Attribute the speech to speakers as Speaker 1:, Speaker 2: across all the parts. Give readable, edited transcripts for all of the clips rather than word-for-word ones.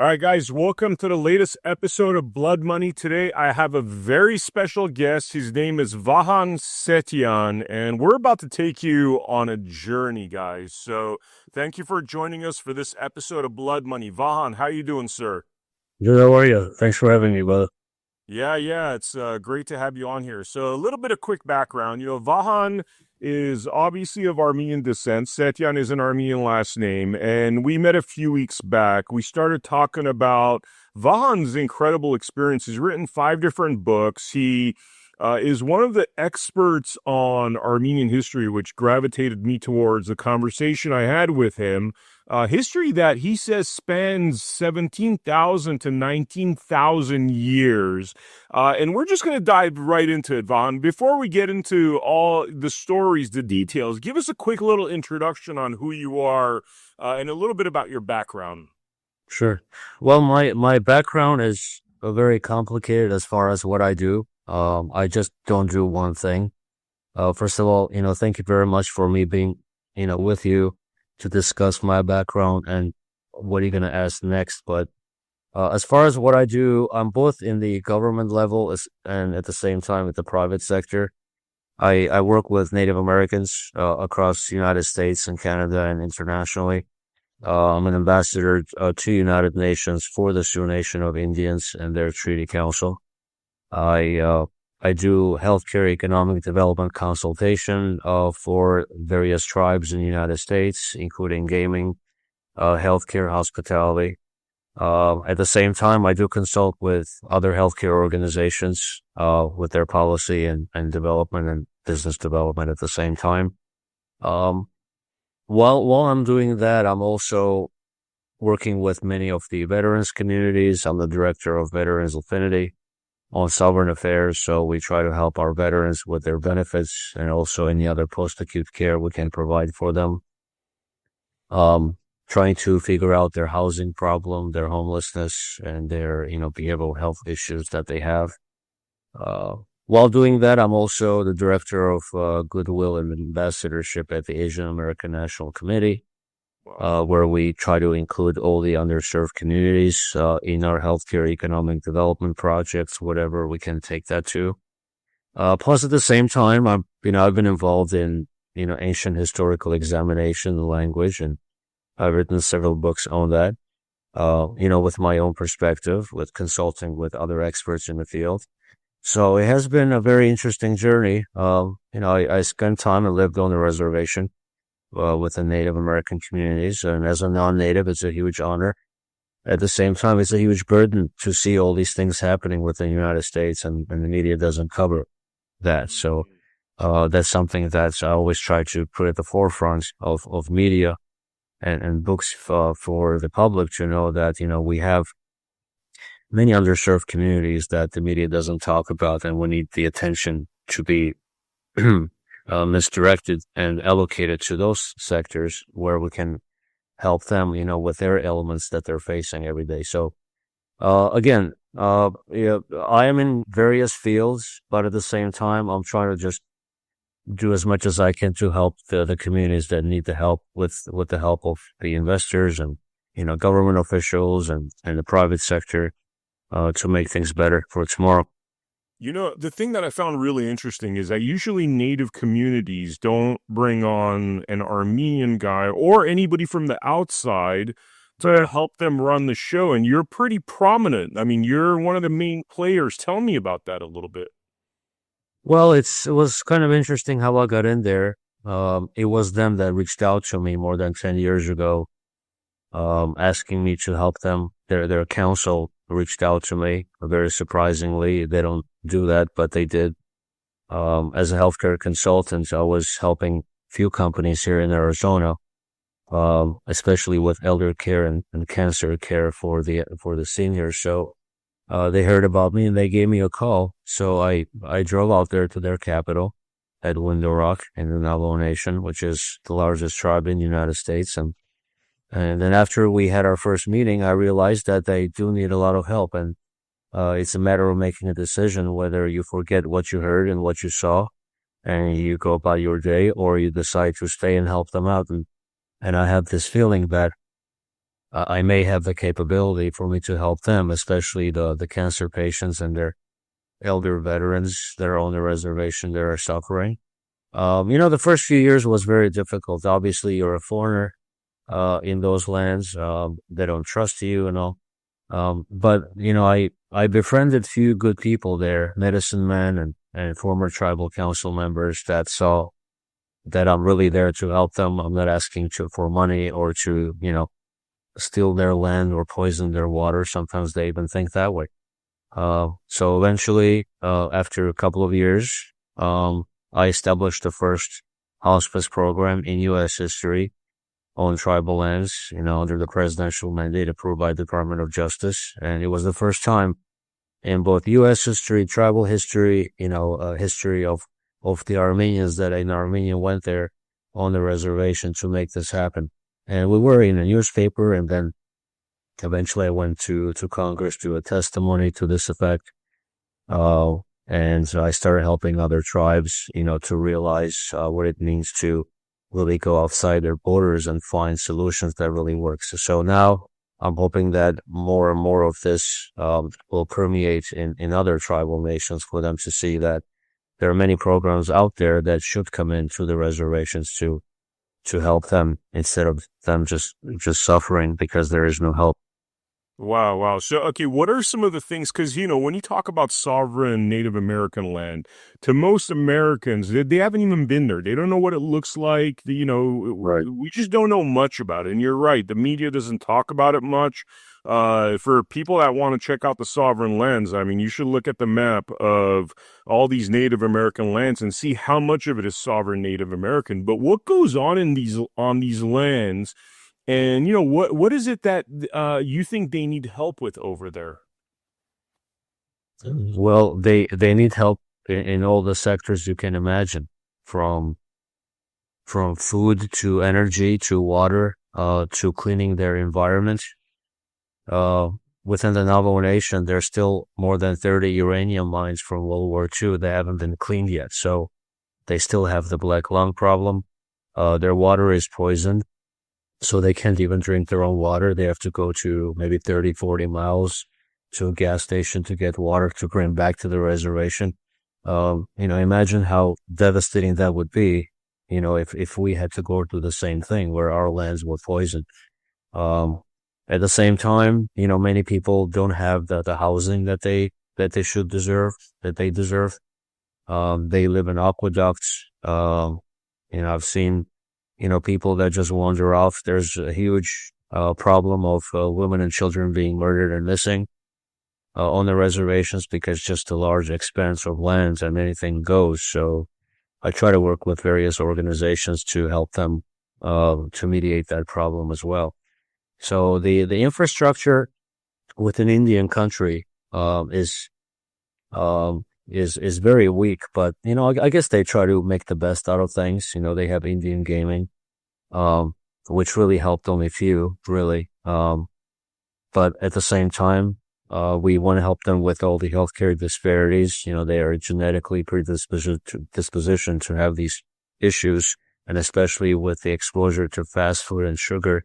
Speaker 1: All right, guys, welcome to the latest episode of Blood Money. Today, I have a very special guest. His name is Vahan Setyan, and we're about to take you on a journey, guys. So thank you for joining us for this episode of Blood Money. Vahan, how you doing, sir?
Speaker 2: Good, how are you? Thanks for having me, brother.
Speaker 1: Yeah, it's great to have you on here. So a little bit of quick background. Vahan is obviously of Armenian descent. Setyan is an Armenian last name, and we met a few weeks back. We started talking about Vahan's incredible experience. He's written 5 different books. He is one of the experts on Armenian history, which gravitated me towards the conversation I had with him. History that he says spans 17,000 to 19,000 years. And we're just going to dive right into it, Vahan. Before we get into all the stories, the details, give us a quick little introduction on who you are and a little bit about your background.
Speaker 2: Sure. Well, my background is very complicated as far as what I do. I just don't do one thing. First of all, thank you very much for me being, with you to discuss my background and what you're going to ask next. But as far as what I do, I'm both in the government level and at the same time with the private sector. I work with Native Americans across the United States and Canada and internationally. I'm an ambassador to United Nations for the Sioux Nation of Indians and their Treaty Council. I do healthcare economic development consultation for various tribes in the United States, including gaming, healthcare, hospitality. At the same time, I do consult with other healthcare organizations with their policy and development and business development at the same time. While I'm doing that, I'm also working with many of the veterans communities. I'm the director of Veterans Affinity on Sovereign Affairs, so we try to help our veterans with their benefits and also any other post-acute care we can provide for them. Trying to figure out their housing problem, their homelessness, and their, behavioral health issues that they have. While doing that, I'm also the director of Goodwill and Ambassadorship at the Asian American National Committee, where we try to include all the underserved communities in our healthcare economic development projects, whatever we can take that to. Plus, at the same time, I've been involved in ancient historical examination of language, and I've written several books on that. With my own perspective, with consulting with other experts in the field. So it has been a very interesting journey. I spent time and lived on the reservation with the Native American communities. And as a non-native, it's a huge honor. At the same time, it's a huge burden to see all these things happening within the United States, and the media doesn't cover that. So that's something that I always try to put at the forefront of media and books for the public to know that, we have many underserved communities that the media doesn't talk about, and we need the attention to be misdirected and allocated to those sectors where we can help them, with their elements that they're facing every day. So, again, I am in various fields, but at the same time, I'm trying to just do as much as I can to help the communities that need the help with the help of the investors and, government officials and the private sector, to make things better for tomorrow.
Speaker 1: The thing that I found really interesting is that usually Native communities don't bring on an Armenian guy or anybody from the outside to help them run the show. And you're pretty prominent. I mean, you're one of the main players. Tell me about that a little bit.
Speaker 2: Well, it was kind of interesting how I got in there. It was them that reached out to me more than 10 years ago, asking me to help them. Their council reached out to me. Very surprisingly, they don't do that, but they did. As a healthcare consultant, I was helping few companies here in Arizona, especially with elder care and cancer care for the seniors. So they heard about me and they gave me a call. So I drove out there to their capital at Window Rock in the Navajo Nation, which is the largest tribe in the United States. And then after we had our first meeting, I realized that they do need a lot of help. And it's a matter of making a decision whether you forget what you heard and what you saw and you go about your day, or you decide to stay and help them out. And I have this feeling that I may have the capability for me to help them, especially the cancer patients and their elder veterans that are on the reservation that are suffering. The first few years was very difficult. Obviously, you're a foreigner in those lands. They don't trust you and all. But I befriended few good people there, medicine men and former tribal council members that saw that I'm really there to help them. I'm not asking for money or to, steal their land or poison their water. Sometimes they even think that way. So eventually, after a couple of years, I established the first hospice program in U.S. history on tribal lands, under the presidential mandate approved by the Department of Justice. And it was the first time in both U.S. history, tribal history, history of the Armenians that an Armenian went there on the reservation to make this happen. And we were in a newspaper, and then eventually I went to Congress to a testimony to this effect. And I started helping other tribes, to realize what it means to really go outside their borders and find solutions that really work. So now I'm hoping that more and more of this will permeate in other tribal nations for them to see that there are many programs out there that should come into the reservations to help them instead of them just suffering because there is no help.
Speaker 1: Wow, wow. So, okay, what are some of the things? Because, when you talk about sovereign Native American land, to most Americans, they haven't even been there. They don't know what it looks like.
Speaker 2: Right.
Speaker 1: We just don't know much about it. And you're right, the media doesn't talk about it much. For people that want to check out the sovereign lands, I mean, you should look at the map of all these Native American lands and see how much of it is sovereign Native American. But what goes on on these lands? And what is it that you think they need help with over there?
Speaker 2: Well, they need help in all the sectors you can imagine, from food to energy to water, to cleaning their environment. Within the Navajo Nation, there's still more than 30 uranium mines from World War II that haven't been cleaned yet. So they still have the black lung problem. Their water is poisoned. So they can't even drink their own water. They have to go to maybe 30, 40 miles to a gas station to get water to bring back to the reservation. Imagine how devastating that would be, if we had to go through the same thing where our lands were poisoned. At the same time, many people don't have the housing that they should deserve, that they deserve. They live in aqueducts. I've seen people that just wander off. There's a huge problem of women and children being murdered and missing on the reservations because just a large expanse of lands and anything goes. So I try to work with various organizations to help them to mediate that problem as well. So the infrastructure within Indian country is very weak, but I guess they try to make the best out of things. They have Indian gaming, which really helped only few, really. But at the same time, we want to help them with all the healthcare disparities. They are genetically predispositioned to have these issues, and especially with the exposure to fast food and sugar,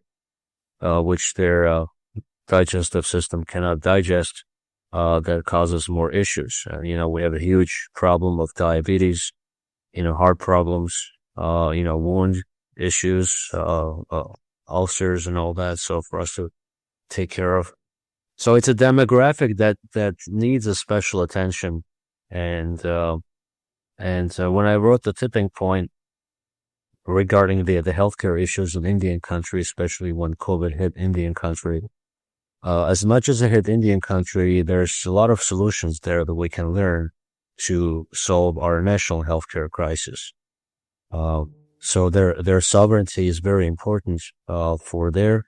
Speaker 2: which their digestive system cannot digest. That causes more issues. We have a huge problem of diabetes, heart problems, wound issues, ulcers and all that. So for us to take care of. So it's a demographic that needs a special attention. And when I wrote the tipping point regarding the healthcare issues in Indian country, especially when COVID hit Indian country, as much as it hit Indian country, there's a lot of solutions there that we can learn to solve our national healthcare crisis. So their sovereignty is very important for their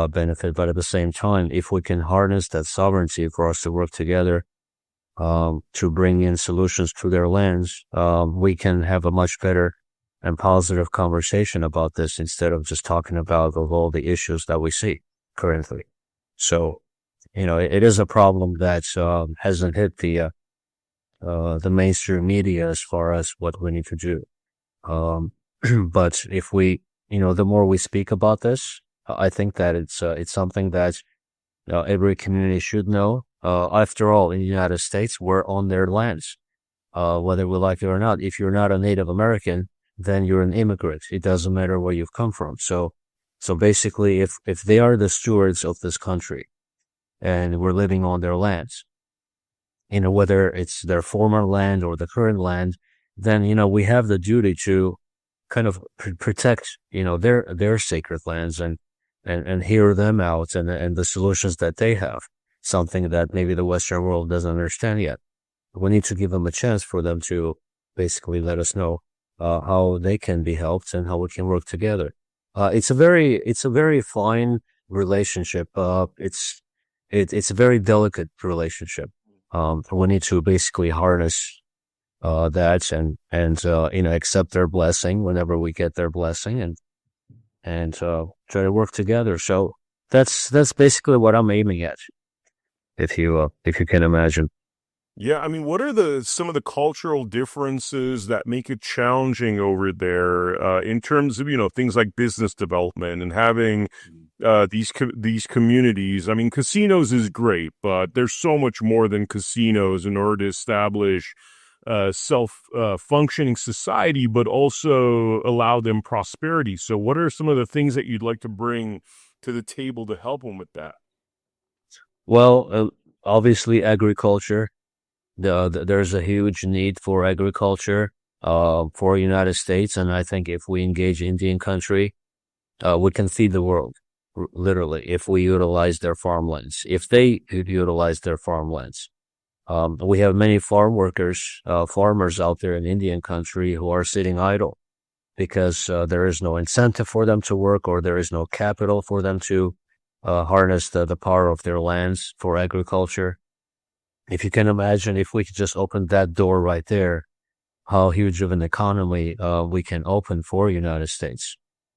Speaker 2: benefit, but at the same time, if we can harness that sovereignty for us to work together to bring in solutions to their lands, we can have a much better and positive conversation about this instead of just talking about all the issues that we see currently. So, it is a problem that hasn't hit the mainstream media as far as what we need to do. But if we, the more we speak about this, I think that it's something that every community should know. After all, in the United States, we're on their lands, whether we like it or not. If you're not a Native American, then you're an immigrant. It doesn't matter where you've come from. So basically, if they are the stewards of this country and we're living on their lands, whether it's their former land or the current land, then, we have the duty to kind of protect, their sacred lands and hear them out and the solutions that they have, something that maybe the Western world doesn't understand yet. We need to give them a chance for them to basically let us know how they can be helped and how we can work together. It's a very fine relationship. It's a very delicate relationship. We need to basically harness that and accept their blessing whenever we get their blessing and try to work together. So that's basically what I'm aiming at, if you can imagine.
Speaker 1: Yeah, I mean, what are some of the cultural differences that make it challenging over there in terms of, things like business development and having these communities? I mean, casinos is great, but there's so much more than casinos in order to establish functioning society, but also allow them prosperity. So what are some of the things that you'd like to bring to the table to help them with that?
Speaker 2: Well, obviously agriculture. There's a huge need for agriculture for United States, and I think if we engage Indian country, we can feed the world, literally, if we utilize their farmlands. If they utilize their farmlands, we have many farmers out there in Indian country who are sitting idle because there is no incentive for them to work, or there is no capital for them to harness the power of their lands for agriculture. If you can imagine, if we could just open that door right there, how huge of an economy we can open for United States.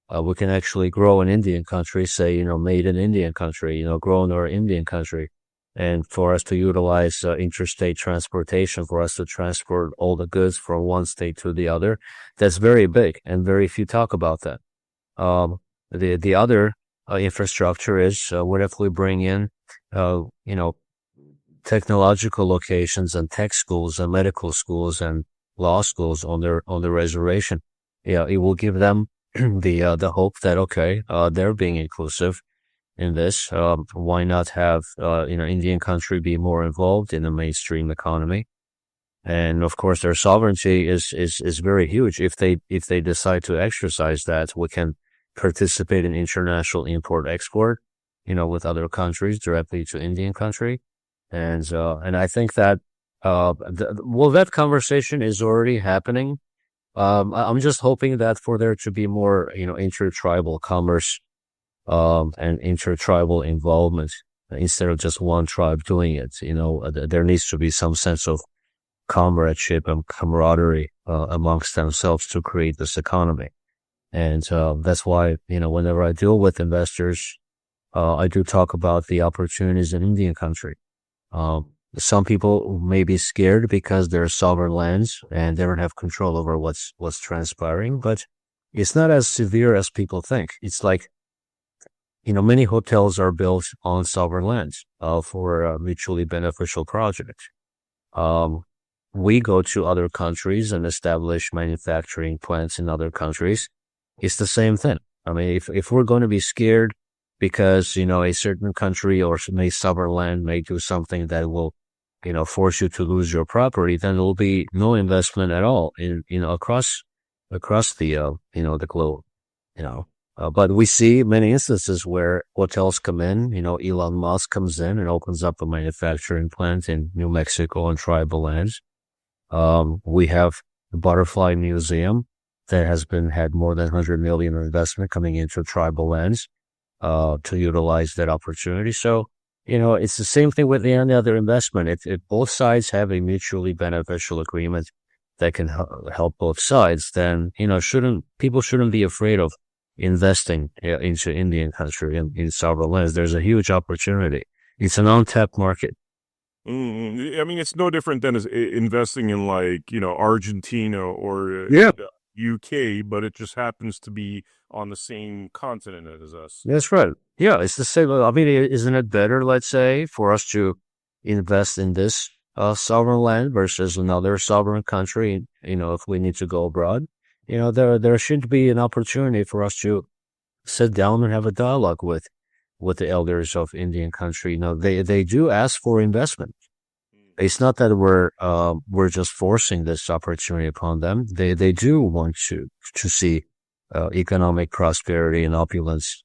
Speaker 2: We can actually grow an Indian country, say, made in Indian country, grow in our Indian country. And for us to utilize interstate transportation, for us to transport all the goods from one state to the other, that's very big, and very few talk about that. The other infrastructure is what if we bring in, technological locations and tech schools and medical schools and law schools on the reservation. Yeah, it will give them the hope that, okay, they're being inclusive in this. Why not have Indian country be more involved in the mainstream economy? And of course, their sovereignty is very huge. If they decide to exercise that, we can participate in international import export, with other countries directly to Indian country. And I think that, that conversation is already happening. I'm just hoping that for there to be more, intertribal commerce, and intertribal involvement instead of just one tribe doing it. There needs to be some sense of comradeship and camaraderie, amongst themselves to create this economy. And, that's why, whenever I deal with investors, I do talk about the opportunities in Indian country. Some people may be scared because they're sovereign lands and they don't have control over what's transpiring, but it's not as severe as people think. It's like, many hotels are built on sovereign lands, for a mutually beneficial project. We go to other countries and establish manufacturing plants in other countries. It's the same thing. I mean, if we're going to be scared because, a certain country or a sovereign land may do something that will, force you to lose your property, then there will be no investment at all in, across the, the globe, but we see many instances where hotels come in, Elon Musk comes in and opens up a manufacturing plant in New Mexico on tribal lands. We have the Butterfly Museum that has had more than 100 million investment coming into tribal lands, to utilize that opportunity. So, it's the same thing with any other investment. If both sides have a mutually beneficial agreement that can help both sides, then, people shouldn't be afraid of investing into Indian country and in sovereign lands. There's a huge opportunity. It's an untapped market.
Speaker 1: I mean, it's no different than investing in Argentina or
Speaker 2: Yeah.
Speaker 1: UK, but it just happens to be on the same continent as us.
Speaker 2: That's right. Yeah, it's the same. I mean, isn't it better, let's say, for us to invest in this sovereign land versus another sovereign country? If we need to go abroad, there should be an opportunity for us to sit down and have a dialogue with the elders of Indian country. They do ask for investment. It's not that we're just forcing this opportunity upon them. They do want to see economic prosperity and opulence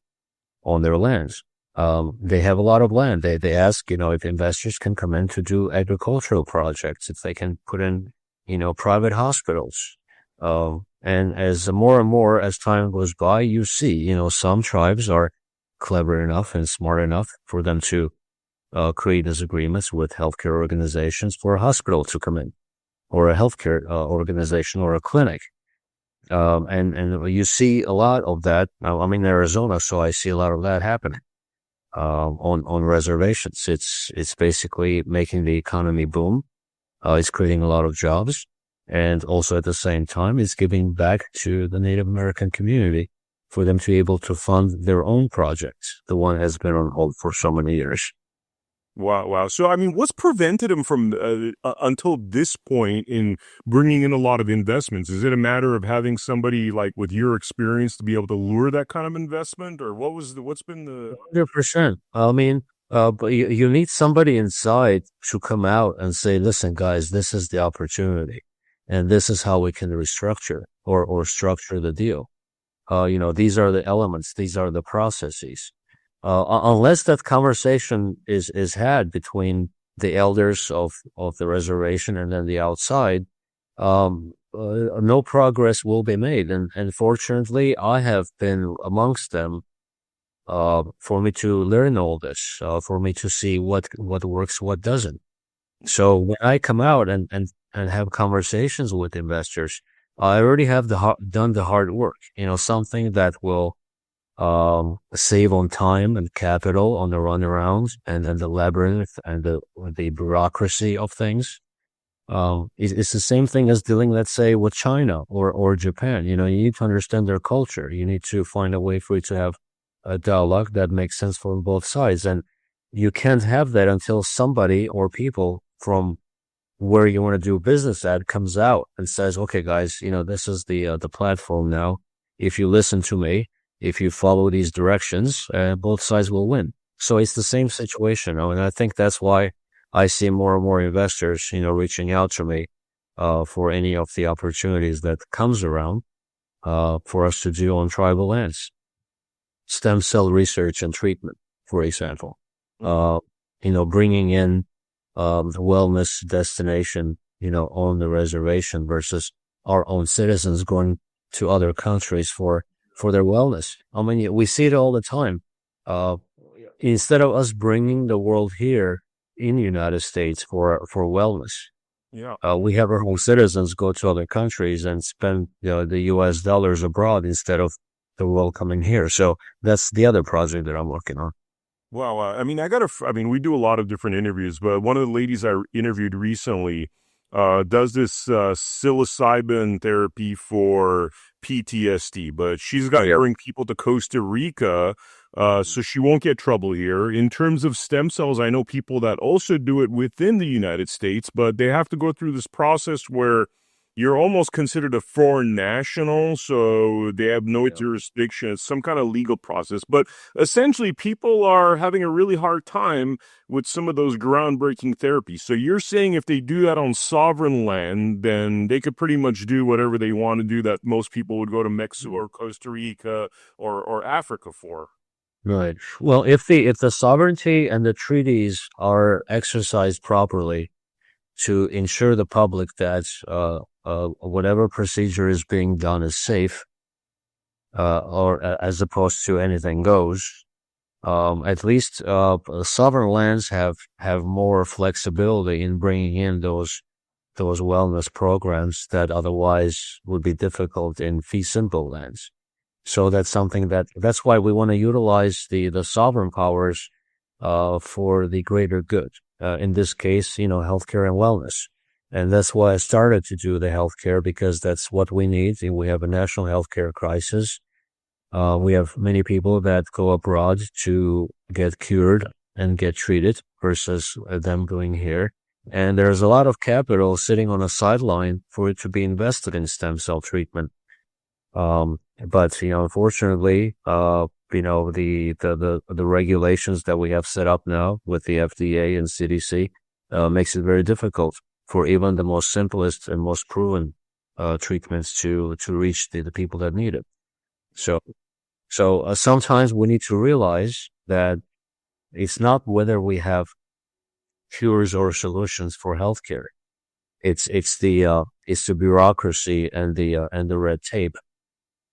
Speaker 2: on their lands. They have a lot of land. They ask, if investors can come in to do agricultural projects, if they can put in, private hospitals. And as more and more as time goes by, you see, some tribes are clever enough and smart enough for them to create these agreements with healthcare organizations for a hospital to come in, or a healthcare organization or a clinic. And you see a lot of that. I'm in Arizona, so I see a lot of that happening on reservations. It's basically making the economy boom. It's creating a lot of jobs, and also at the same time, it's giving back to the Native American community for them to be able to fund their own projects. The one has been on hold for so many years.
Speaker 1: Wow, wow. So, I mean, what's prevented him from, until this point, in bringing in a lot of investments? Is it a matter of having somebody like with your experience to be able to lure that kind of investment, or what's been the?
Speaker 2: 100%. I mean, but you need somebody inside to come out and say, listen, guys, this is the opportunity, and this is how we can restructure or structure the deal. These are the elements, these are the processes. Unless that conversation is had between the elders of the reservation and then the outside, no progress will be made. And fortunately, I have been amongst them, for me to learn all this, for me to see what works, what doesn't. So when I come out and have conversations with investors, I already have done the hard work, something that will save on time and capital on the runarounds and the labyrinth and the bureaucracy of things. It's the same thing as dealing, let's say, with China or Japan. You need to understand their culture. You need to find a way for you to have a dialogue that makes sense for both sides. And you can't have that until somebody or people from where you want to do business at comes out and says, okay, guys, this is the platform now. If you listen to me, if you follow these directions, both sides will win. So it's the same situation. And I think that's why I see more and more investors, reaching out to me, for any of the opportunities that comes around, for us to do on tribal lands. Stem cell research and treatment, for example. Bringing in, the wellness destination, on the reservation versus our own citizens going to other countries for their wellness. I mean, we see it all the time. Instead of us bringing the world here in the United States for wellness,
Speaker 1: Yeah.
Speaker 2: we have our own citizens go to other countries and spend the U.S. dollars abroad instead of the world coming here. So that's the other project that I'm working on.
Speaker 1: Well, I mean, we do a lot of different interviews, but one of the ladies I interviewed recently does this psilocybin therapy for PTSD, but she's got to bring people to Costa Rica, so she won't get trouble here. In terms of stem cells, I know people that also do it within the United States, but they have to go through this process where you're almost considered a foreign national, so they have no jurisdiction. It's some kind of legal process. But essentially, people are having a really hard time with some of those groundbreaking therapies. So you're saying if they do that on sovereign land, then they could pretty much do whatever they want to do that most people would go to Mexico or Costa Rica or Africa for.
Speaker 2: Right. Well, if the sovereignty and the treaties are exercised properly to ensure the public that whatever procedure is being done is safe, or as opposed to anything goes, at least sovereign lands have more flexibility in bringing in those wellness programs that otherwise would be difficult in fee simple lands. So that's something that's why we want to utilize the sovereign powers for the greater good. In this case, healthcare and wellness. And that's why I started to do the healthcare, because that's what we need. We have a national healthcare crisis. We have many people that go abroad to get cured and get treated versus them doing here. And there's a lot of capital sitting on a sideline for it to be invested in stem cell treatment. But unfortunately, the regulations that we have set up now with the FDA and CDC, makes it very difficult for even the most simplest and most proven, treatments to reach the people that need it. So sometimes we need to realize that it's not whether we have cures or solutions for healthcare. It's the bureaucracy and the red tape,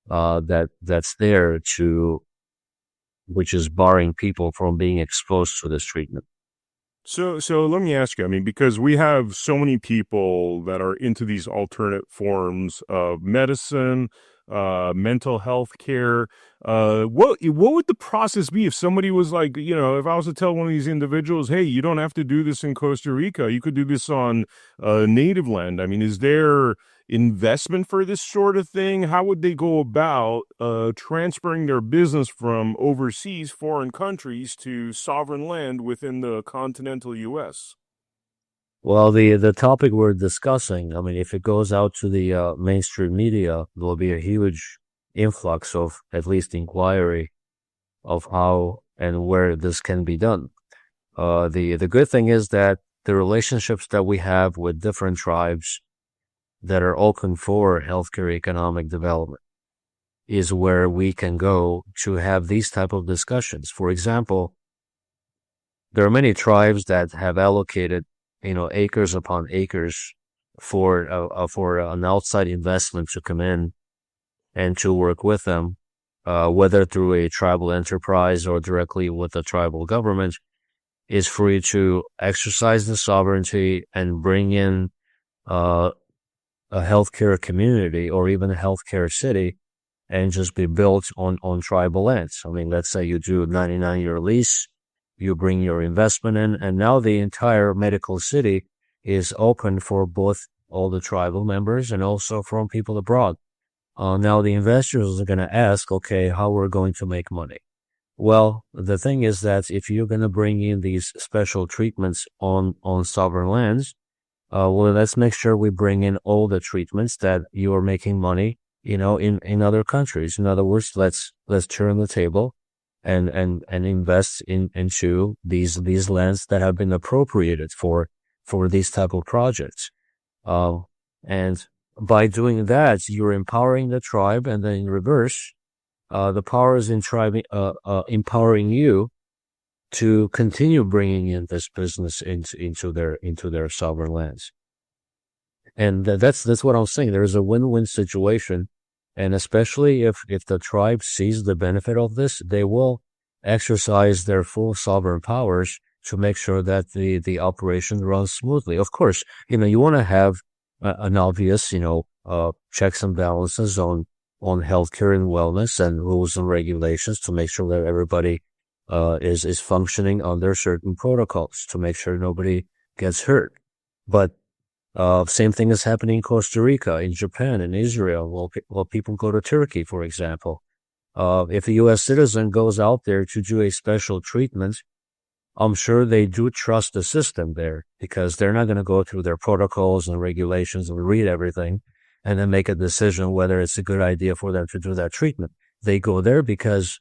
Speaker 2: that's there which is barring people from being exposed to this treatment.
Speaker 1: So let me ask you, I mean, because we have so many people that are into these alternate forms of medicine, mental health care, what would the process be if somebody was like, if I was to tell one of these individuals, hey, you don't have to do this in Costa Rica, you could do this on native land. I mean, is there investment for this sort of thing? How would they go about transferring their business from overseas, foreign countries, to sovereign land within the continental U.S.?
Speaker 2: Well, the topic we're discussing, I mean, if it goes out to the mainstream media, there'll be a huge influx of at least inquiry of how and where this can be done. The good thing is that the relationships that we have with different tribes that are open for healthcare economic development is where we can go to have these type of discussions. For example, there are many tribes that have allocated acres upon acres for an outside investment to come in and to work with them, whether through a tribal enterprise or directly with the tribal government, is free to exercise the sovereignty and bring in a healthcare community or even a healthcare city and just be built on tribal lands. I mean, let's say you do a 99-year lease, you bring your investment in, and now the entire medical city is open for both all the tribal members and also from people abroad. Now the investors are going to ask, okay, how we're going to make money? Well, the thing is that if you're going to bring in these special treatments on sovereign lands, well, let's make sure we bring in all the treatments that you are making money, in other countries. In other words, let's turn the table and invest into these lands that have been appropriated for these type of projects. And by doing that, you're empowering the tribe, and then in reverse, the powers in tribe, empowering you to continue bringing in this business into their sovereign lands. And that's what I'm saying. There's a win-win situation. And especially if the tribe sees the benefit of this, they will exercise their full sovereign powers to make sure that the operation runs smoothly. Of course, you want to have an obvious, checks and balances on healthcare and wellness and rules and regulations to make sure that everybody is functioning under certain protocols to make sure nobody gets hurt. But same thing is happening in Costa Rica, in Japan, in Israel. Well, people go to Turkey, for example. If a U.S. citizen goes out there to do a special treatment, I'm sure they do trust the system there, because they're not going to go through their protocols and regulations and read everything and then make a decision whether it's a good idea for them to do that treatment. They go there because,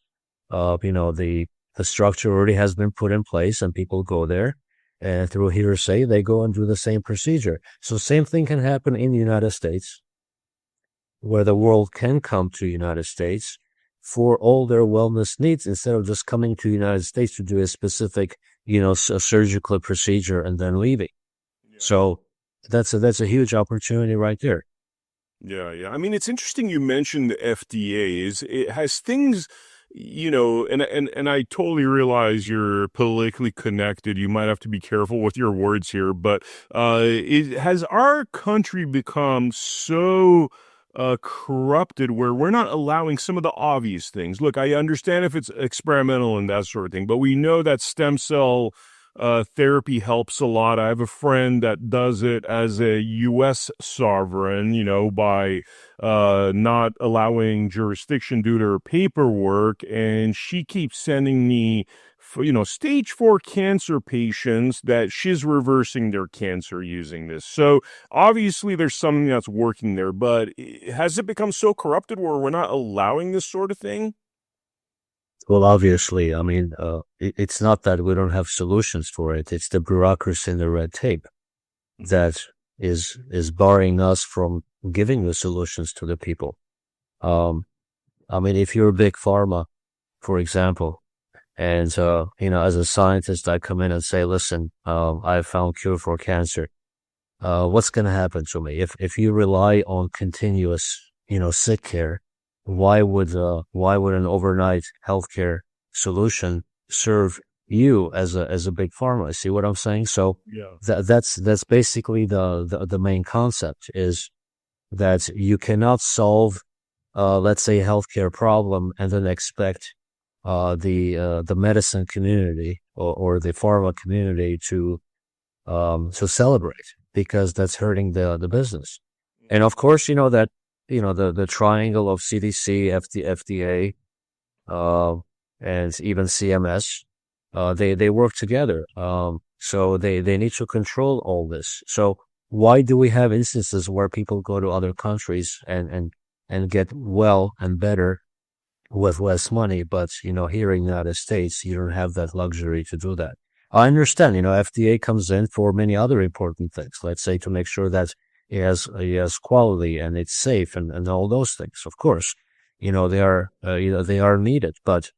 Speaker 2: the structure already has been put in place, and people go there. And through hearsay, they go and do the same procedure. So same thing can happen in the United States, where the world can come to the United States for all their wellness needs instead of just coming to the United States to do a specific, surgical procedure and then leaving.
Speaker 1: Yeah.
Speaker 2: So that's a huge opportunity right there.
Speaker 1: Yeah. I mean, it's interesting you mentioned the FDA. It has things, and I totally realize you're politically connected. You might have to be careful with your words here, but has our country become so corrupted where we're not allowing some of the obvious things? Look, I understand if it's experimental and that sort of thing, but we know that stem cell therapy helps a lot. I have a friend that does it as a U.S. sovereign, by not allowing jurisdiction due to her paperwork. And she keeps sending me, stage 4 cancer patients that she's reversing their cancer using this. So obviously there's something that's working there, but has it become so corrupted where we're not allowing this sort of thing?
Speaker 2: Well, obviously, I mean, it's not that we don't have solutions for it. It's the bureaucracy and the red tape that is barring us from giving the solutions to the people. Um, I mean, if you're a big pharma, for example, and as a scientist, I come in and say, listen, I found cure for cancer. What's going to happen to me if you rely on continuous, sick care? Why would an overnight healthcare solution serve you as a big pharma? See what I'm saying? So
Speaker 1: Yeah.
Speaker 2: that's basically the main concept is that you cannot solve, let's say, a healthcare problem and then expect the medicine community or the pharma community to celebrate, because that's hurting the business. And of course, the triangle of CDC, FDA, uh, and even CMS, they work together. So they need to control all this. So why do we have instances where people go to other countries and get well and better with less money, but here in the United States, you don't have that luxury to do that. I understand, FDA comes in for many other important things. Let's say to make sure that it has quality and it's safe and all those things. Of course, they are needed. But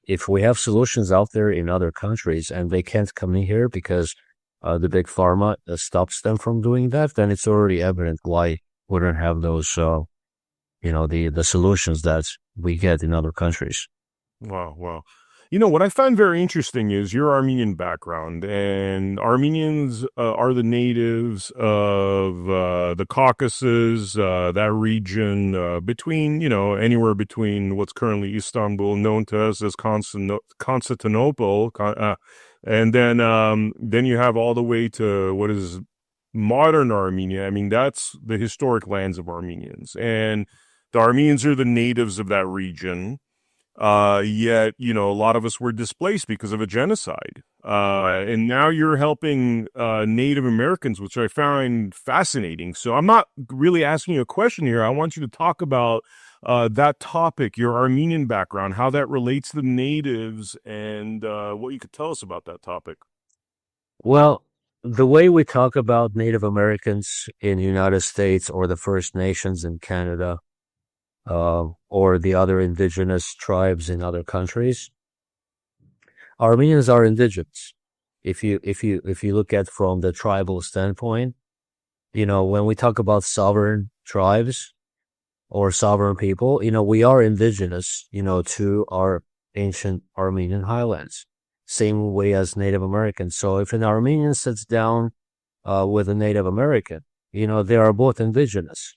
Speaker 2: if we have solutions out there in other countries and they can't come in here because the big pharma stops them from doing that, then it's already evident why we don't have those, the solutions that we get in other countries.
Speaker 1: Wow, wow. What I find very interesting is your Armenian background, and Armenians are the natives of the Caucasus, that region between, anywhere between what's currently Istanbul, known to us as Constantinople, and then you have all the way to what is modern Armenia. I mean, that's the historic lands of Armenians, and the Armenians are the natives of that region. Yet, a lot of us were displaced because of a genocide. And now you're helping Native Americans, which I find fascinating. So I'm not really asking you a question here. I want you to talk about that topic, your Armenian background, how that relates to the natives, and what you could tell us about that topic.
Speaker 2: Well, the way we talk about Native Americans in the United States or the First Nations in Canada, or the other indigenous tribes in other countries, Armenians are indigenous. If you look at from the tribal standpoint, when we talk about sovereign tribes or sovereign people, we are indigenous, to our ancient Armenian highlands, same way as Native Americans. So if an Armenian sits down with a Native American, they are both indigenous,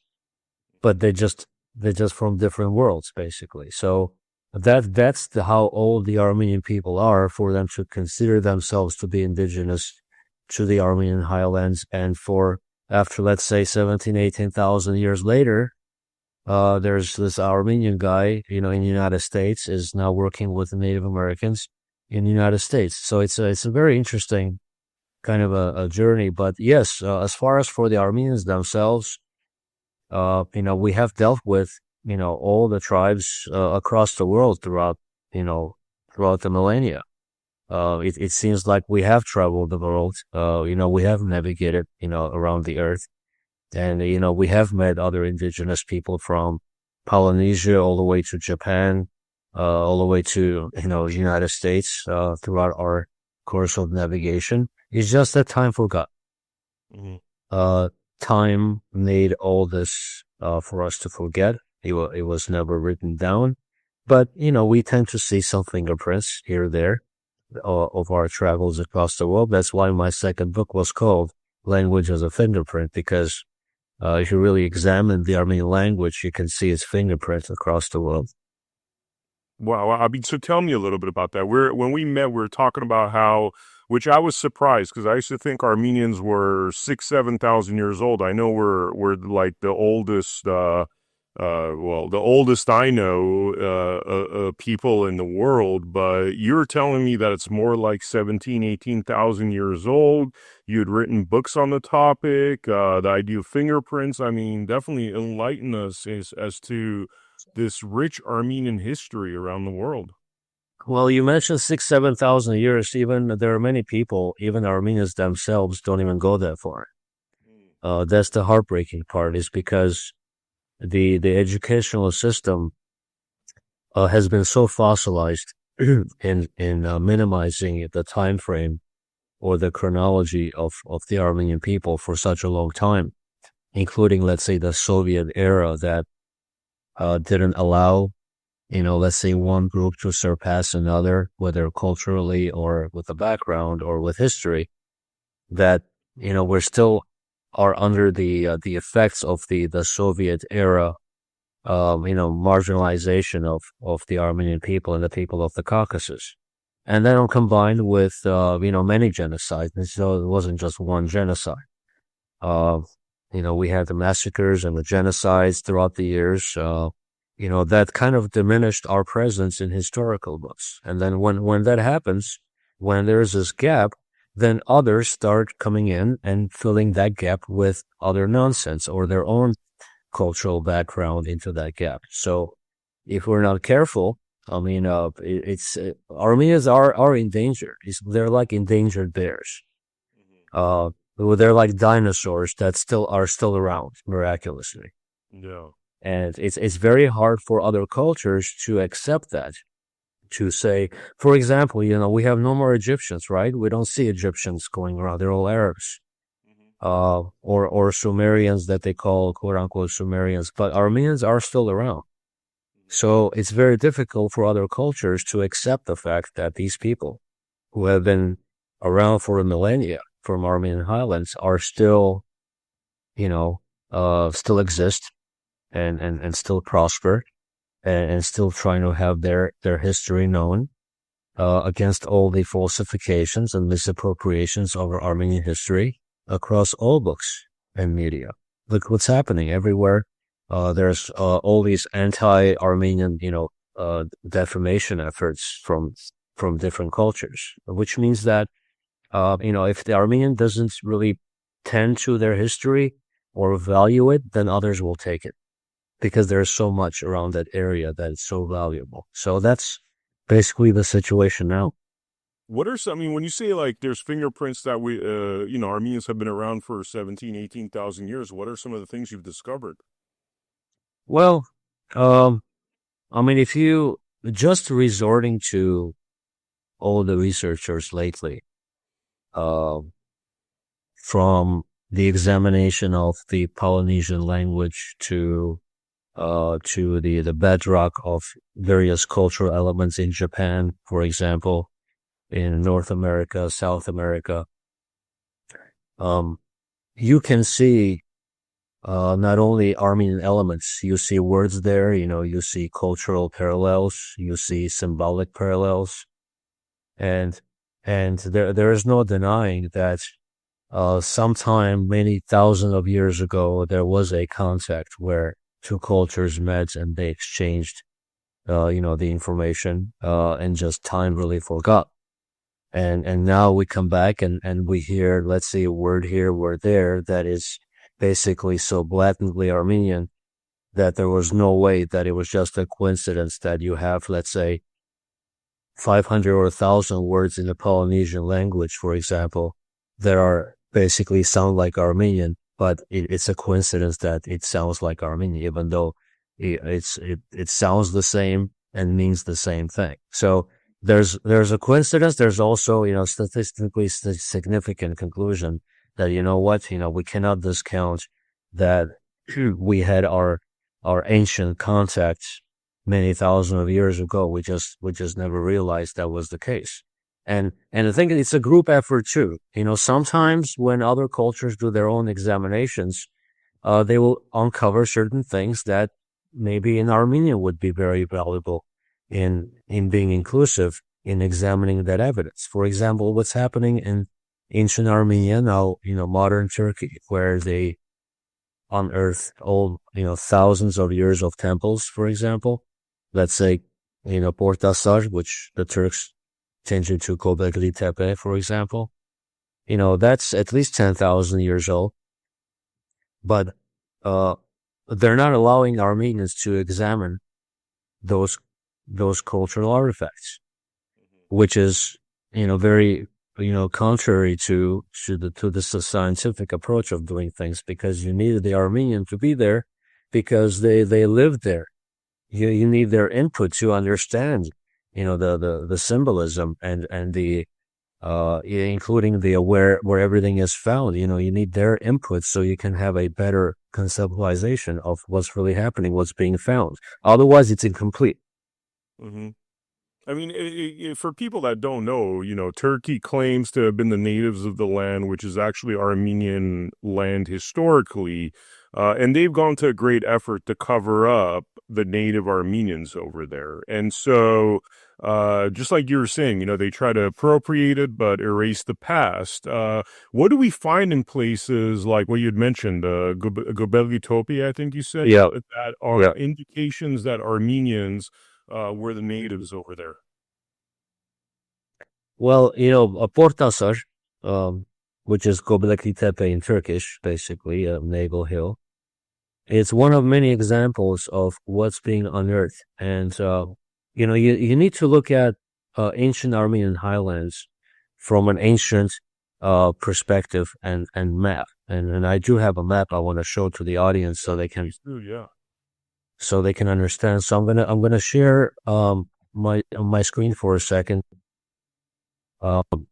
Speaker 2: but they're just from different worlds, basically. So that's how old the Armenian people are for them to consider themselves to be indigenous to the Armenian highlands. And for after, let's say, 17, 18,000 years later, there's this Armenian guy, in the United States is now working with the Native Americans in the United States. So it's a very interesting kind of a journey. But yes, as far as for the Armenians themselves, we have dealt with, all the tribes across the world throughout the millennia. It seems like we have traveled the world. We have navigated, around the earth, and we have met other indigenous people from Polynesia all the way to Japan, all the way to the United States throughout our course of navigation. It's just that time forgot. Time made all this for us to forget. It was never written down, but we tend to see some fingerprints here or there of our travels across the world. That's why my second book was called Language as a Fingerprint, because if you really examine the Armenian language, you can see its fingerprints across the world.
Speaker 1: Wow, I mean, so tell me a little bit about that. When we met, we were talking about how, which I was surprised because I used to think Armenians were 7,000 years old. I know we're like the oldest, well, the oldest I know, people in the world. But you're telling me that it's more like 18,000 years old. You had written books on the topic, the idea of fingerprints. I mean, definitely enlighten us as to this rich Armenian history around the world.
Speaker 2: Well, you mentioned 7,000 years. Even there are many people, even Armenians themselves, don't even go that far. That's the heartbreaking part, is because the educational system has been so fossilized in minimizing the time frame or the chronology of the Armenian people for such a long time, including, let's say, the Soviet era that didn't allow, let's say, one group to surpass another, whether culturally or with a background or with history, that, we're still are under the effects of the Soviet era, marginalization of the Armenian people and the people of the Caucasus. And then combined with, many genocides. And so it wasn't just one genocide. Uh, we had the massacres and the genocides throughout the years, that kind of diminished our presence in historical books. And then when that happens, when there's this gap, then others start coming in and filling that gap with other nonsense or their own cultural background into that gap. So if we're not careful, I mean, Armenians are in danger. They're like endangered bears. They're like dinosaurs that are still around miraculously.
Speaker 1: Yeah.
Speaker 2: And it's very hard for other cultures to accept that. To say, for example, we have no more Egyptians, right? We don't see Egyptians going around. They're all Arabs. Or Sumerians that they call quote unquote Sumerians, but Armenians are still around. So it's very difficult for other cultures to accept the fact that these people who have been around for a millennia from Armenian highlands are still, still exist and still prosper and still trying to have their history known, against all the falsifications and misappropriations of our Armenian history across all books and media. Look what's happening everywhere. There's all these anti-Armenian, defamation efforts from different cultures, which means that, if the Armenian doesn't really tend to their history or value it, then others will take it because there's so much around that area that is so valuable. So that's basically the situation now.
Speaker 1: What are some, I mean, when you say like there's fingerprints that Armenians have been around for 18,000 years, what are some of the things you've discovered?
Speaker 2: Well, if you just resorting to all the researchers lately, from the examination of the Polynesian language to the bedrock of various cultural elements in Japan, for example, in North America, South America, you can see not only Armenian elements, you see words there, you see cultural parallels, you see symbolic parallels, and there is no denying that sometime many thousands of years ago there was a contact where two cultures met and they exchanged the information, and just time really forgot. And now we come back and we hear, let's say, a word here, word there that is basically so blatantly Armenian that there was no way that it was just a coincidence that you have, let's say, 500 or 1,000 words in the Polynesian language, for example, that are basically sound like Armenian, but it's a coincidence that it sounds like Armenian, even though it sounds the same and means the same thing. So there's a coincidence. There's also, statistically significant conclusion that, we cannot discount that we had our ancient contacts many thousands of years ago. We just never realized that was the case. And I think it's a group effort too. Sometimes when other cultures do their own examinations, they will uncover certain things that maybe in Armenia would be very valuable. in being inclusive in examining that evidence. For example, what's happening in ancient Armenia now, modern Turkey, where they unearth old, thousands of years of temples, for example. Let's say, Portasar, which the Turks change it to Göbekli Tepe, for example. That's at least 10,000 years old. But uh, they're not allowing Armenians to examine those cultural artifacts, which is very contrary to this scientific approach of doing things, because you needed the Armenian to be there because they lived there. You need their input to understand the symbolism and the including the where everything is found. You need their input so you can have a better conceptualization of what's really happening, what's being found. Otherwise, it's incomplete.
Speaker 1: Hmm. I mean, for people that don't know, Turkey claims to have been the natives of the land, which is actually Armenian land historically, and they've gone to a great effort to cover up the native Armenians over there. And so, just like you were saying, they try to appropriate it but erase the past. What do we find in places like what you had mentioned, Göbekli Tepe, I think you said,
Speaker 2: Yeah,
Speaker 1: that are
Speaker 2: yeah.
Speaker 1: indications that Armenians were the natives over there?
Speaker 2: Well, a Portasar, which is Göbekli Tepe in Turkish, basically a naval hill. It's one of many examples of what's being unearthed, and you need to look at ancient Armenian highlands from an ancient perspective and map. And I do have a map I want to show to the audience so they can
Speaker 1: Please do, yeah.
Speaker 2: understand. So I'm gonna share my screen for a second. Um,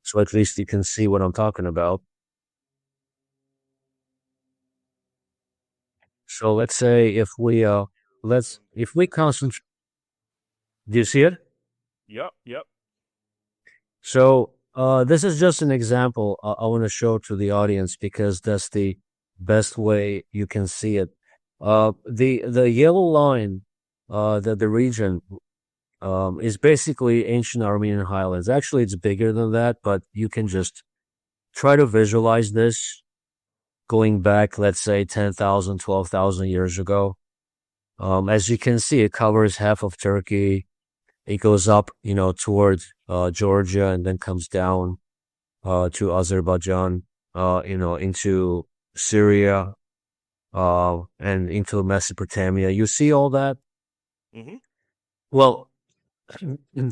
Speaker 2: so at least you can see what I'm talking about. So let's say if we concentrate, do you see it?
Speaker 1: Yep, yep.
Speaker 2: So this is just an example I want to show to the audience because that's the best way you can see it. The yellow line, the region, is basically ancient Armenian highlands. Actually, it's bigger than that, but you can just try to visualize this going back, let's say 10,000, 12,000 years ago. As you can see, it covers half of Turkey. It goes up, towards Georgia and then comes down to Azerbaijan, into Syria, and into Mesopotamia. You see all that?
Speaker 1: Hmm.
Speaker 2: Well,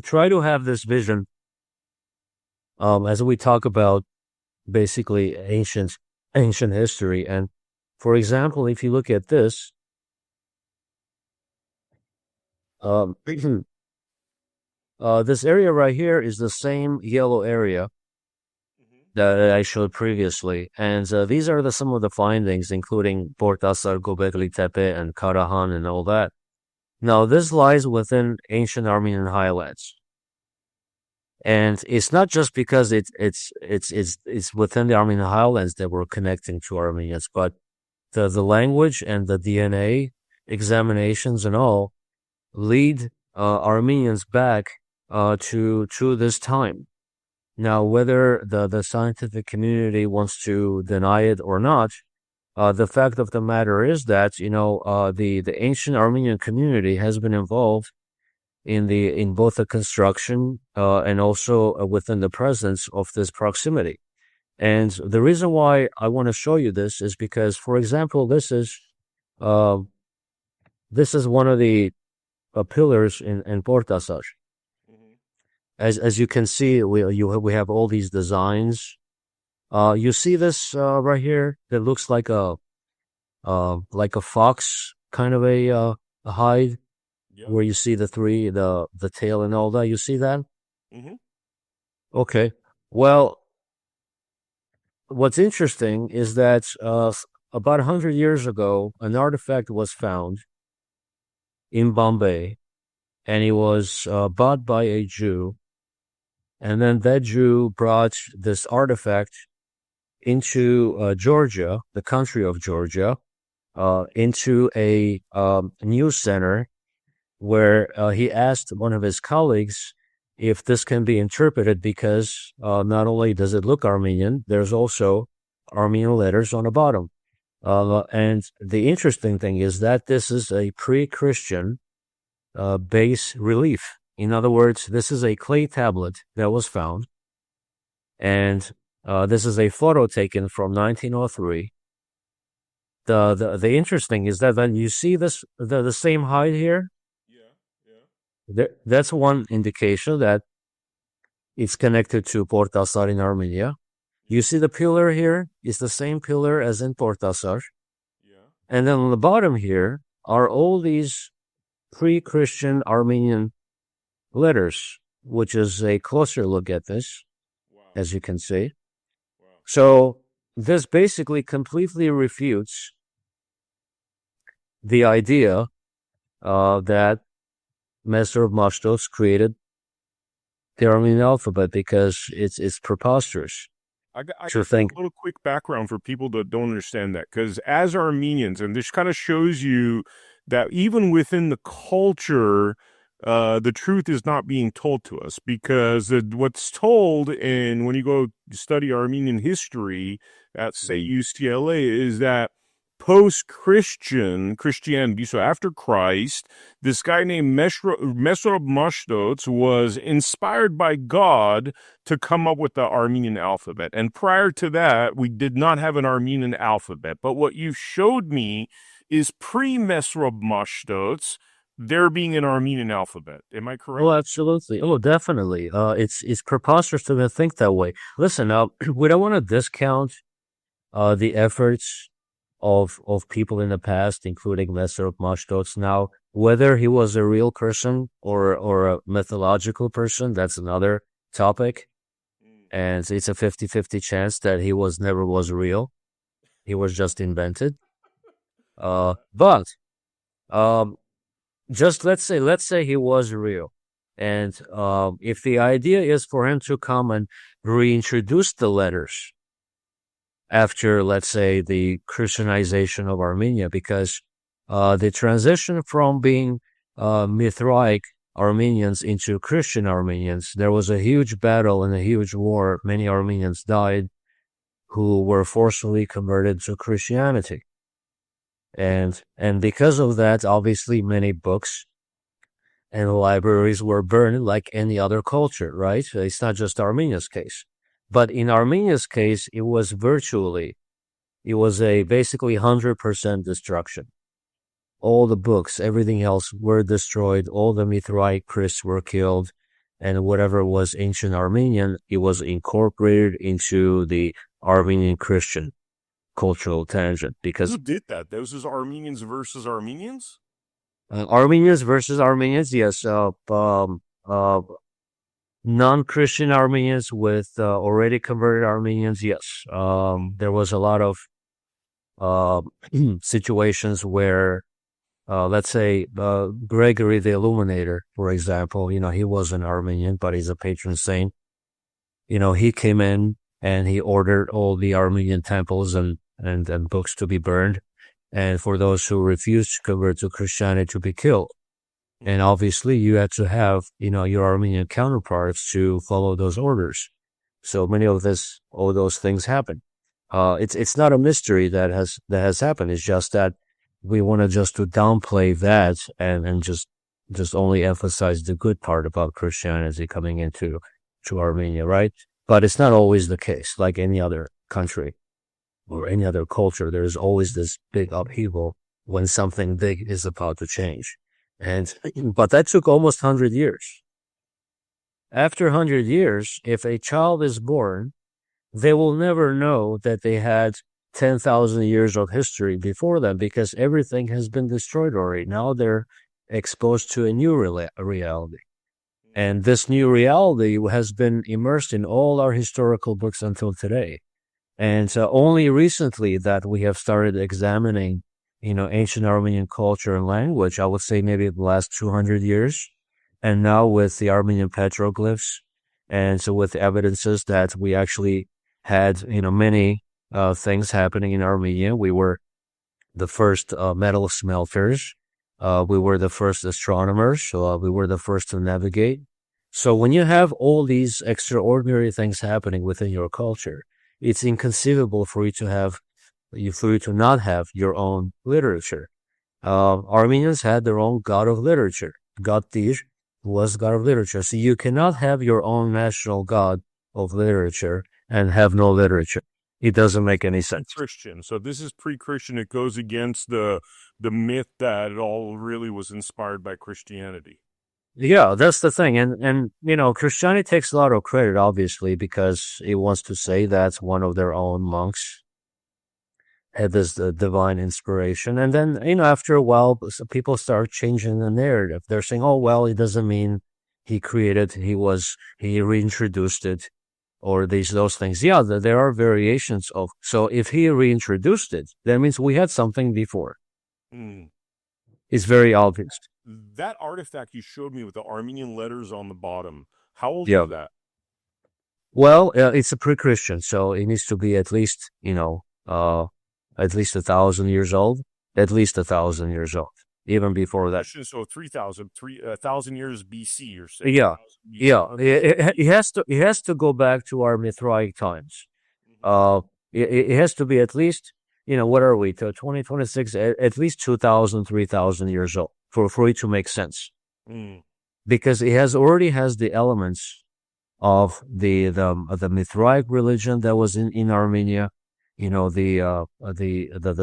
Speaker 2: try to have this vision as we talk about basically ancient history. And for example, if you look at this, um, this area right here is the same yellow area that I showed previously. And these are some of the findings, including Portasar, Göbekli Tepe, and Karahan, and all that. Now, this lies within ancient Armenian highlands. And it's not just because it's within the Armenian highlands that we're connecting to Armenians, but the language and the DNA examinations and all lead Armenians back to this time. Now, whether the scientific community wants to deny it or not, the fact of the matter is that the ancient Armenian community has been involved in both the construction and also within the presence of this proximity. And the reason why I want to show you this is because, for example, this is one of the pillars in Portasar.
Speaker 1: Hmm.
Speaker 2: As you can see, we have all these designs. You see this right here that looks like a fox kind of a hide,
Speaker 1: Yep.
Speaker 2: where you see the tail and all that. You see that?
Speaker 1: Hmm.
Speaker 2: Okay. Well, what's interesting is that about 100 years ago, an artifact was found in Bombay, and it was bought by a Jew. And then that Jew brought this artifact into Georgia, the country of Georgia, into a news center where he asked one of his colleagues if this can be interpreted because not only does it look Armenian, there's also Armenian letters on the bottom. And the interesting thing is that this is a pre-Christian bas relief. In other words, this is a clay tablet that was found, and this is a photo taken from 1903. The interesting is that when you see this the same height here, that's one indication that it's connected to Portasar in Armenia. You see the pillar here is the same pillar as in Portasar. And then on the bottom here are all these pre-Christian Armenian letters, which is a closer look at this, as you can see. So this basically completely refutes the idea that Master of Mashtos created the Armenian alphabet, because it's preposterous.
Speaker 1: I
Speaker 2: to
Speaker 1: got
Speaker 2: think.
Speaker 1: a little quick background for people that don't understand that, because as Armenians, and this kind of shows you that even within the culture, the truth is not being told to us, because what's told, and when you go study Armenian history at, say, UCLA, is that Christianity, so after Christ, this guy named Mesrop Mashtots was inspired by God to come up with the Armenian alphabet. And prior to that, we did not have an Armenian alphabet. But what you showed me is pre-Mesrop Mashtots, there being an Armenian alphabet. Am I correct?
Speaker 2: Oh, absolutely. Oh, definitely. It's preposterous to think that way. Listen, we don't want to discount the efforts of people in the past, including Master of Mashtots. Now, whether he was a real person or a mythological person, that's another topic. And it's a 50-50 chance that he never was real. He was just invented. But just let's say he was real. And if the idea is for him to come and reintroduce the letters after, let's say, the Christianization of Armenia, because the transition from being Mithraic Armenians into Christian Armenians, there was a huge battle and a huge war. Many Armenians died who were forcibly converted to Christianity. And because of that, obviously, many books and libraries were burned like any other culture, right? It's not just Armenia's case. But in Armenia's case, it was basically 100% destruction. All the books, everything else were destroyed. All the Mithraic priests were killed. And whatever was ancient Armenian, it was incorporated into the Armenian Christian cultural tangent. Because
Speaker 1: who did that? Those is Armenians versus Armenians?
Speaker 2: Armenians versus Armenians, yes. Non-Christian Armenians with already converted Armenians, yes. There was a lot of situations where, let's say, Gregory the Illuminator, for example, he was an Armenian, but he's a patron saint. He came in and he ordered all the Armenian temples and books to be burned, and for those who refused to convert to Christianity to be killed. And obviously, you had to have, your Armenian counterparts to follow those orders. So many of all those things happen. It's not a mystery that has happened. It's just that we want to downplay that and just only emphasize the good part about Christianity coming into Armenia, right? But it's not always the case. Like any other country or any other culture, there's always this big upheaval when something big is about to change. But that took almost 100 years. After 100 years, if a child is born, they will never know that they had 10,000 years of history before them, because everything has been destroyed already. Now they're exposed to a new reality. And this new reality has been immersed in all our historical books until today. And only recently that we have started examining ancient Armenian culture and language, I would say maybe the last 200 years. And now with the Armenian petroglyphs, and so with evidences that we actually had, many things happening in Armenia. We were the first metal smelters. We were the first astronomers. So we were the first to navigate. So when you have all these extraordinary things happening within your culture, it's inconceivable for you to not have your own literature. Armenians had their own god of literature. God Tir was god of literature. So you cannot have your own national god of literature and have no literature. It doesn't make any sense.
Speaker 1: Christian. So this is pre-Christian. It goes against the myth that it all really was inspired by Christianity.
Speaker 2: Yeah, that's the thing. And Christianity takes a lot of credit, obviously, because it wants to say that one of their own monks had this divine inspiration. And then, after a while, people start changing the narrative. They're saying, oh, well, it doesn't mean he reintroduced it, or those things. Yeah, there are variations of, so if he reintroduced it, that means we had something before. It's very obvious.
Speaker 1: That artifact you showed me with the Armenian letters on the bottom, how old
Speaker 2: Yeah.
Speaker 1: is that?
Speaker 2: Well, it's a pre-Christian, so it needs to be at least, at least 1,000 years old. At least 1,000 years old, even before that.
Speaker 1: So 1,000 years BC, you're saying?
Speaker 2: Yeah, yeah. It has to go back to our Mithraistic times. It has to be at least, what are we, to 2026, at least 2,000, 3,000 years old for it to make sense. Because it already has the elements of the Mithraistic religion that was in Armenia, the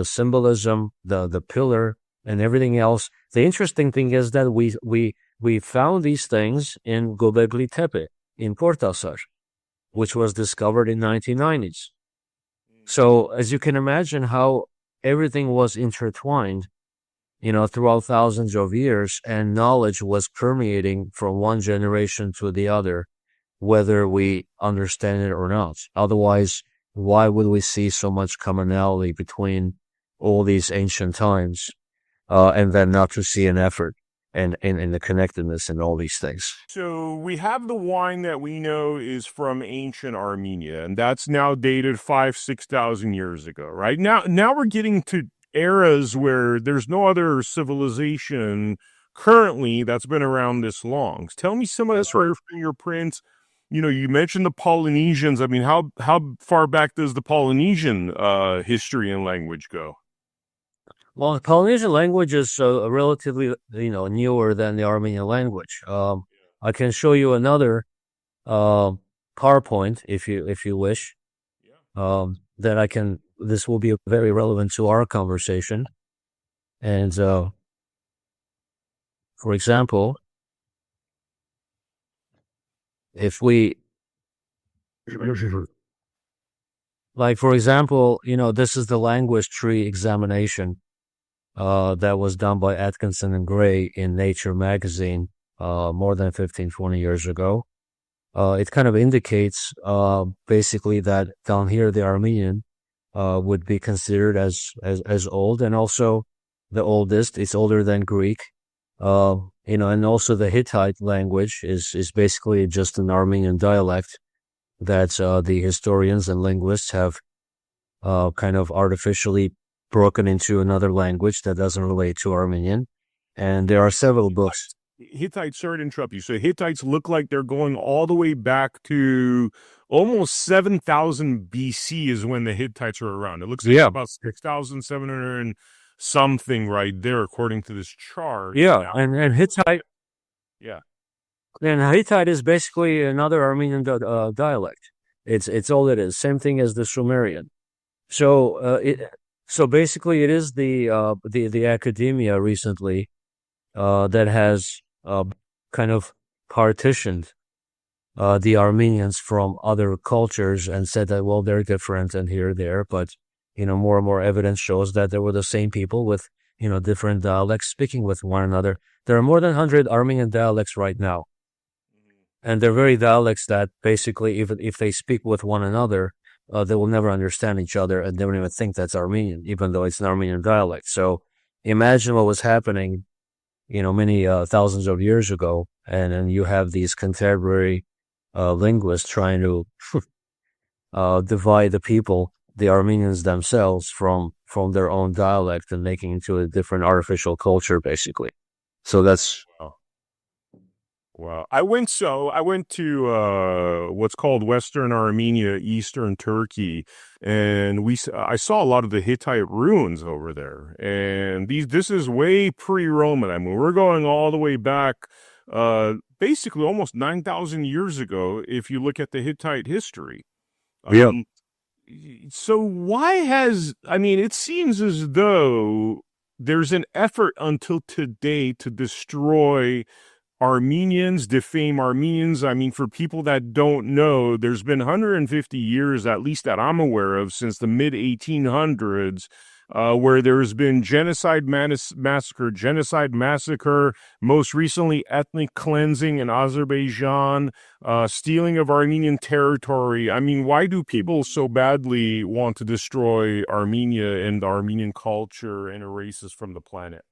Speaker 2: symbolism, the pillar, and everything else. The interesting thing is that we found these things in Göbekli Tepe in Portasar, which was discovered in 1990s. So as you can imagine how everything was intertwined, throughout thousands of years, and knowledge was permeating from one generation to the other, whether we understand it or not. Otherwise, why would we see so much commonality between all these ancient times, and then not to see an effort and the connectedness in all these things?
Speaker 1: So we have the wine that we know is from ancient Armenia, and that's now dated 5,000-6,000 years ago, right? Now we're getting to eras where there's no other civilization currently that's been around this long. Tell me some of this right from your prints. You mentioned the Polynesians. I mean, how far back does the Polynesian history and language go?
Speaker 2: Well, the Polynesian language is relatively, newer than the Armenian language. I can show you another PowerPoint if you wish. This will be very relevant to our conversation. And for example, if we, for example, this is the language tree examination that was done by Atkinson and Gray in Nature magazine more than 15, 20 years ago. It kind of indicates basically that down here the Armenian would be considered as old, and also the oldest. It's older than Greek. And also the Hittite language is basically just an Armenian dialect that the historians and linguists have kind of artificially broken into another language that doesn't relate to Armenian. And there are several books.
Speaker 1: Hittites, sorry to interrupt you. So Hittites look like they're going all the way back to almost 7,000 BC is when the Hittites are around. It looks like about 6,700 and something right there, according to this chart.
Speaker 2: Yeah, and Hittite.
Speaker 1: Yeah.
Speaker 2: And Hittite is basically another Armenian dialect. It's all it is. Same thing as the Sumerian. So basically it is the academia recently that has kind of partitioned the Armenians from other cultures and said that, well, they're different and here, there, but more and more evidence shows that they were the same people with different dialects speaking with one another. There are more than 100 Armenian dialects right now, and they're very dialects that basically, even if they speak with one another, they will never understand each other, and they don't even think that's Armenian, even though it's an Armenian dialect. So imagine what was happening many thousands of years ago, and then you have these contemporary linguists trying to divide the people the Armenians themselves from their own dialect and making it into a different artificial culture, basically. So that's
Speaker 1: Wow. Wow. I went to what's called Western Armenia, Eastern Turkey, and I saw a lot of the Hittite ruins over there. And this is way pre-Roman. I mean, we're going all the way back basically almost 9,000 years ago if you look at the Hittite history.
Speaker 2: yeah.
Speaker 1: Um so I mean, it seems as though there's an effort until today to destroy Armenians, defame Armenians. I mean, for people that don't know, there's been 150 years, at least that I'm aware of, since the mid 1800s, where there's been genocide massacre, most recently ethnic cleansing in Azerbaijan, stealing of Armenian territory. I mean, why do people so badly want to destroy Armenia and the Armenian culture and erase us from the planet?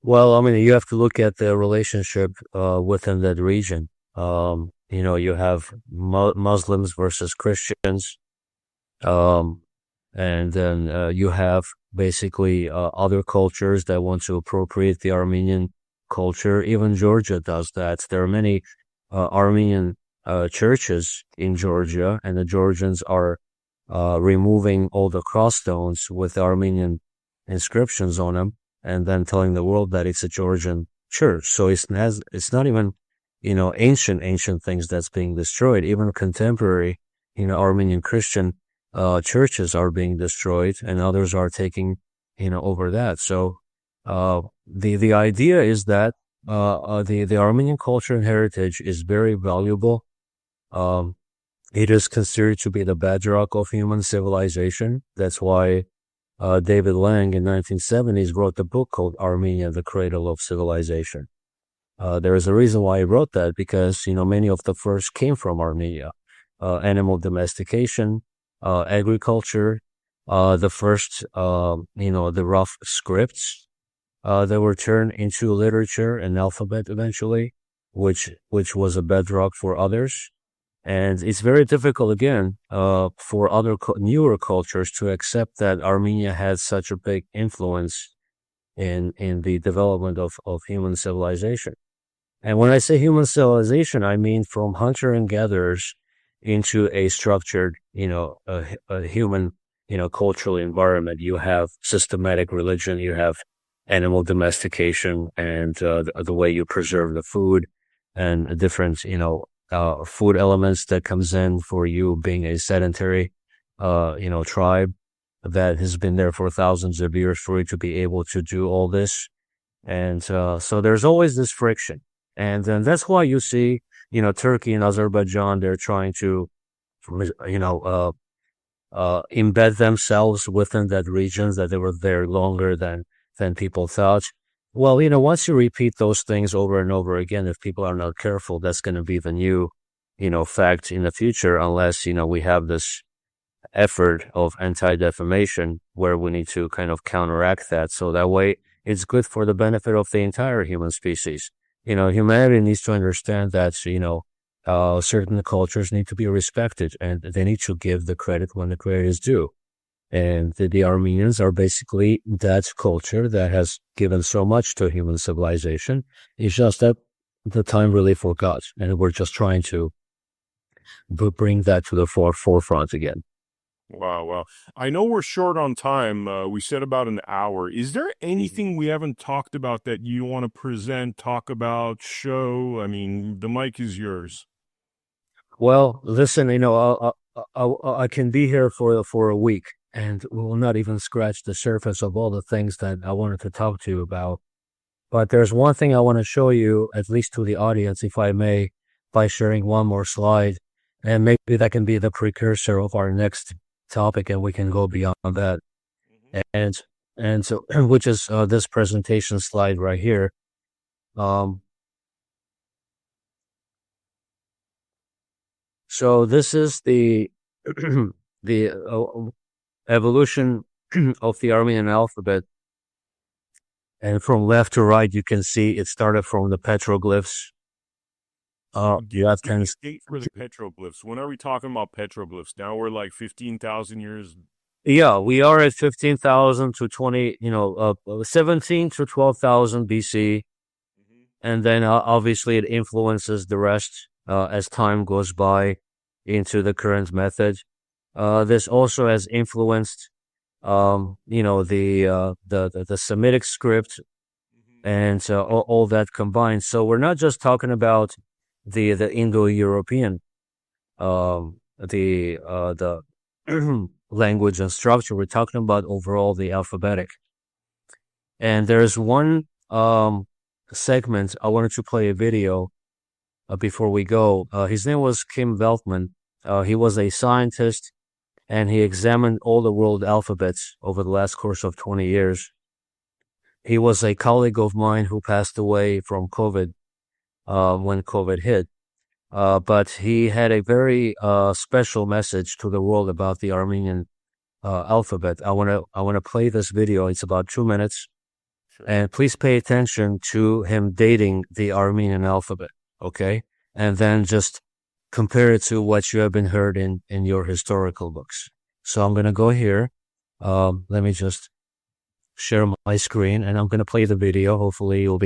Speaker 2: Well, I mean, you have to look at the relationship within that region. You have Muslims versus Christians, um, and then you have basically other cultures that want to appropriate the Armenian culture. Even Georgia does that. There are many Armenian churches in Georgia, and the Georgians are removing all the cross stones with Armenian inscriptions on them, and then telling the world that it's a Georgian church. So it's not even, ancient things that's being destroyed. Even contemporary, Armenian Christian churches are being destroyed, and others are taking, over that. So the idea is that the Armenian culture and heritage is very valuable. Um, it is considered to be the bedrock of human civilization. That's why David Lang in 1970s wrote a book called Armenia, the Cradle of Civilization. There is a reason why he wrote that, because, many of the first came from Armenia. Animal domestication, agriculture, the first, the rough scripts, that were turned into literature and alphabet eventually, which was a bedrock for others. And it's very difficult, again, for other newer cultures to accept that Armenia had such a big influence in the development of human civilization. And when I say human civilization, I mean from hunter and gatherers into a structured, a human, cultural environment. You have systematic religion, you have animal domestication, and the way you preserve the food, and different, food elements that comes in for you being a sedentary, tribe that has been there for thousands of years for you to be able to do all this. And so there's always this friction. And then that's why you see, Turkey and Azerbaijan, they're trying to, embed themselves within that region, that they were there longer than people thought. Well, once you repeat those things over and over again, if people are not careful, that's going to be the new, fact in the future, unless, we have this effort of anti-defamation where we need to kind of counteract that. So that way it's good for the benefit of the entire human species. Humanity needs to understand that, certain cultures need to be respected, and they need to give the credit when the credit is due. And the Armenians are basically that culture that has given so much to human civilization. It's just that the time really forgot, and we're just trying to bring that to the forefront again.
Speaker 1: Wow, wow. I know we're short on time. We said about an hour. Is there anything we haven't talked about that you want to present, talk about, show? I mean, the mic is yours.
Speaker 2: Well, listen, I can be here for a week, and we will not even scratch the surface of all the things that I wanted to talk to you about. But there's one thing I want to show you, at least to the audience, if I may, by sharing one more slide. And maybe that can be the precursor of our next topic, and we can go beyond that. And so, which is this presentation slide right here. So this is the the evolution of the Armenian alphabet. And from left to right, you can see it started from the petroglyphs. You have
Speaker 1: Give me
Speaker 2: 10.
Speaker 1: a date for the petroglyphs. When are we talking about petroglyphs? Now we're like 15,000 years.
Speaker 2: Yeah, we are at 15,000 to 20, 17 to 12,000 BC.
Speaker 1: Mhm.
Speaker 2: And then obviously it influences the rest as time goes by into the current method. This also has influenced, the Semitic script
Speaker 1: Mhm.
Speaker 2: and all that combined. So we're not just talking about the Indo-European, the language and structure. We're talking about overall the alphabetic. And there's one segment I wanted to play a video before we go. His name was Kim Veltman. He was a scientist and he examined all the world alphabets over the last course of 20 years. He was a colleague of mine who passed away from COVID when COVID hit. But he had a very special message to the world about the Armenian alphabet. I wanna play this video. It's about 2 minutes,
Speaker 1: Sure.
Speaker 2: and please pay attention to him dating the Armenian alphabet. Okay, and then just compare it to what you have been heard in your historical books. So I'm gonna go here. Let me just share my screen, and I'm gonna play the video. Hopefully, you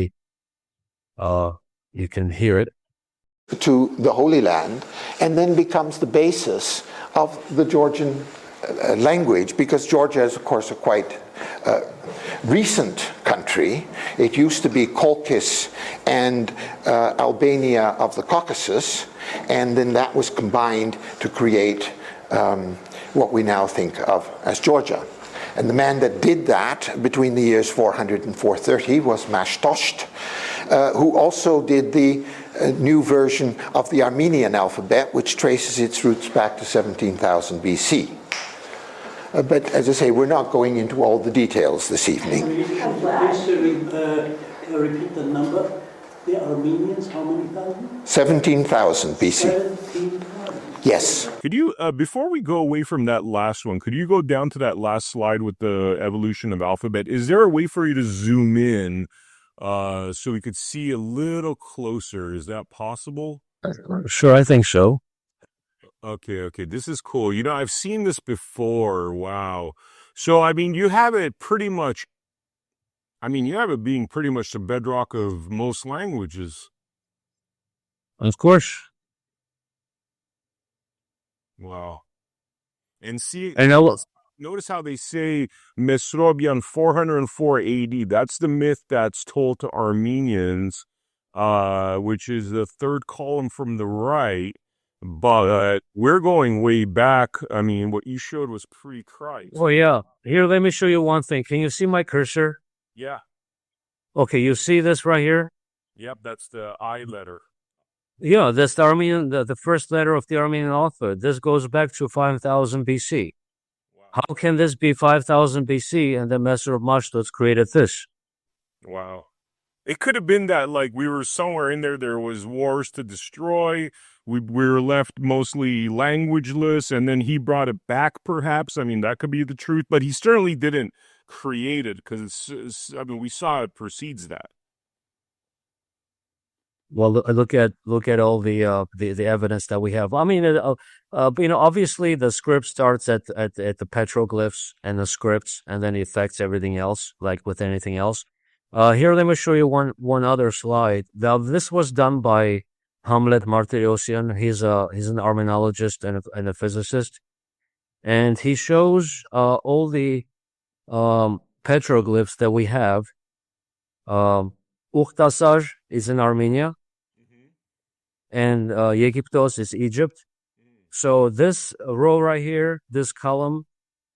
Speaker 2: can hear it.
Speaker 3: To the Holy Land, and then becomes the basis of the Georgian language, because Georgia is, of course, a quite recent country. It used to be Colchis and Albania of the Caucasus, and then that was combined to create what we now think of as Georgia. And the man that did that between the years 400 and 430 was Mashtosh, who also did the new version of the Armenian alphabet, which traces its roots back to 17,000 BC. But as I say, we're not going into all the details this evening.
Speaker 4: Repeat the number. The Armenians, how many thousand?
Speaker 3: 17,000 BC.
Speaker 4: 17,000.
Speaker 3: Yes.
Speaker 1: Could you, before we go away from that last one, could you go down to that last slide with the evolution of alphabet? Is there a way for you to zoom in so we could see a little closer? Is that possible?
Speaker 2: Sure, I think so.
Speaker 1: Okay. This is cool. I've seen this before. Wow. So, you have it being pretty much the bedrock of most languages.
Speaker 2: Of course.
Speaker 1: Wow. And see,
Speaker 2: And I will.
Speaker 1: notice how they say Mesrobian 404 AD. That's the myth that's told to Armenians, which is the third column from the right. But we're going way back. What you showed was pre-Christ.
Speaker 2: Oh yeah. Here, let me show you one thing. Can you see my cursor?
Speaker 1: Yeah.
Speaker 2: Okay, you see this right here?
Speaker 1: Yep, that's the I letter.
Speaker 2: Yeah, that's the Armenian, the first letter of the Armenian alphabet. This goes back to 5,000 BC.
Speaker 1: Wow.
Speaker 2: How can this be 5,000 BC and the Master of Mashtots created this?
Speaker 1: Wow. It could have been that, we were somewhere in there was wars to destroy. We were left mostly languageless, and then he brought it back, perhaps. That could be the truth, but he certainly didn't create it, because we saw it precedes that.
Speaker 2: Well, look at all the evidence that we have. Obviously the script starts at the petroglyphs and the scripts, and then it affects everything else, like with anything else. Here, let me show you one other slide. Now, this was done by Hamlet Martyriosyan. He's an Armenologist and a physicist, and he shows all the petroglyphs that we have. Ukhtasar is in Armenia, and Yegyptos is Egypt. So this row right here, this column,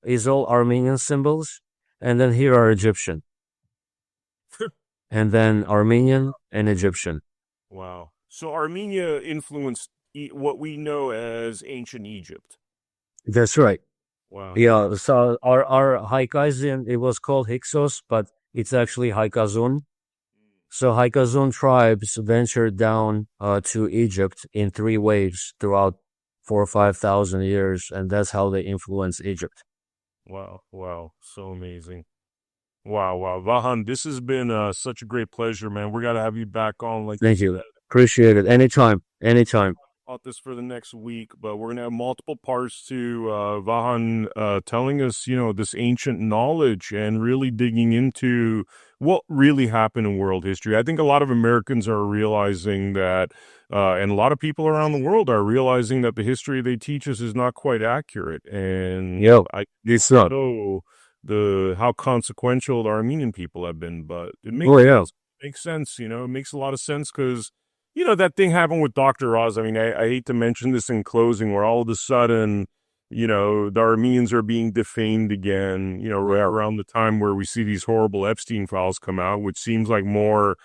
Speaker 2: is all Armenian symbols, and then here are Egyptian, and then Armenian and Egyptian.
Speaker 1: Wow. So Armenia influenced what we know as ancient Egypt.
Speaker 2: That's right.
Speaker 1: Wow.
Speaker 2: Yeah. So our Haikazin, it was called Hyksos, but it's actually Haikazun. So Haikazun tribes ventured down to Egypt in 3 waves throughout 4,000 or 5,000 years, and that's how they influenced Egypt.
Speaker 1: Wow. So amazing. Wow. Vahan, this has been such a great pleasure, man. We got to have you back on
Speaker 2: Thank you. Appreciate it. Anytime. Anytime.
Speaker 1: About this for the next week, but we're gonna have multiple parts to Vahan telling us, this ancient knowledge and really digging into what really happened in world history. I think a lot of Americans are realizing that, and a lot of people around the world are realizing that the history they teach us is not quite accurate. And
Speaker 2: Yo,
Speaker 1: I
Speaker 2: it's
Speaker 1: don't
Speaker 2: not.
Speaker 1: know how consequential the Armenian people have been, but it
Speaker 2: Oh, yeah.
Speaker 1: makes sense. It makes a lot of sense because that thing happened with Dr. Oz. I mean, I hate to mention this in closing, where all of a sudden, the Armenians are being defamed again, right around the time where we see these horrible Epstein files come out, which seems like more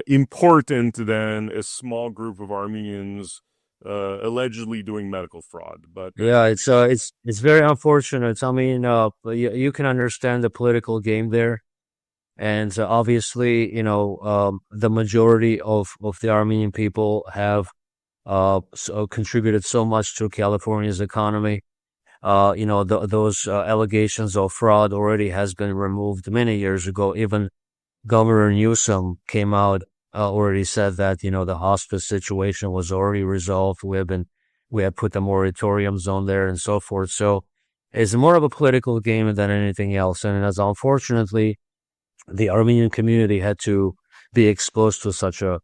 Speaker 1: important than a small group of Armenians allegedly doing medical fraud. But
Speaker 2: Yeah, it's very unfortunate. I mean, you can understand the political game there. And obviously, the majority of the Armenian people have contributed so much to California's economy. Those allegations of fraud already has been removed many years ago. Even Governor Newsom came out, already said that, the hospice situation was already resolved. We had put the moratoriums on there and so forth. So it's more of a political game than anything else. And as unfortunately, the Armenian community had to be exposed to such a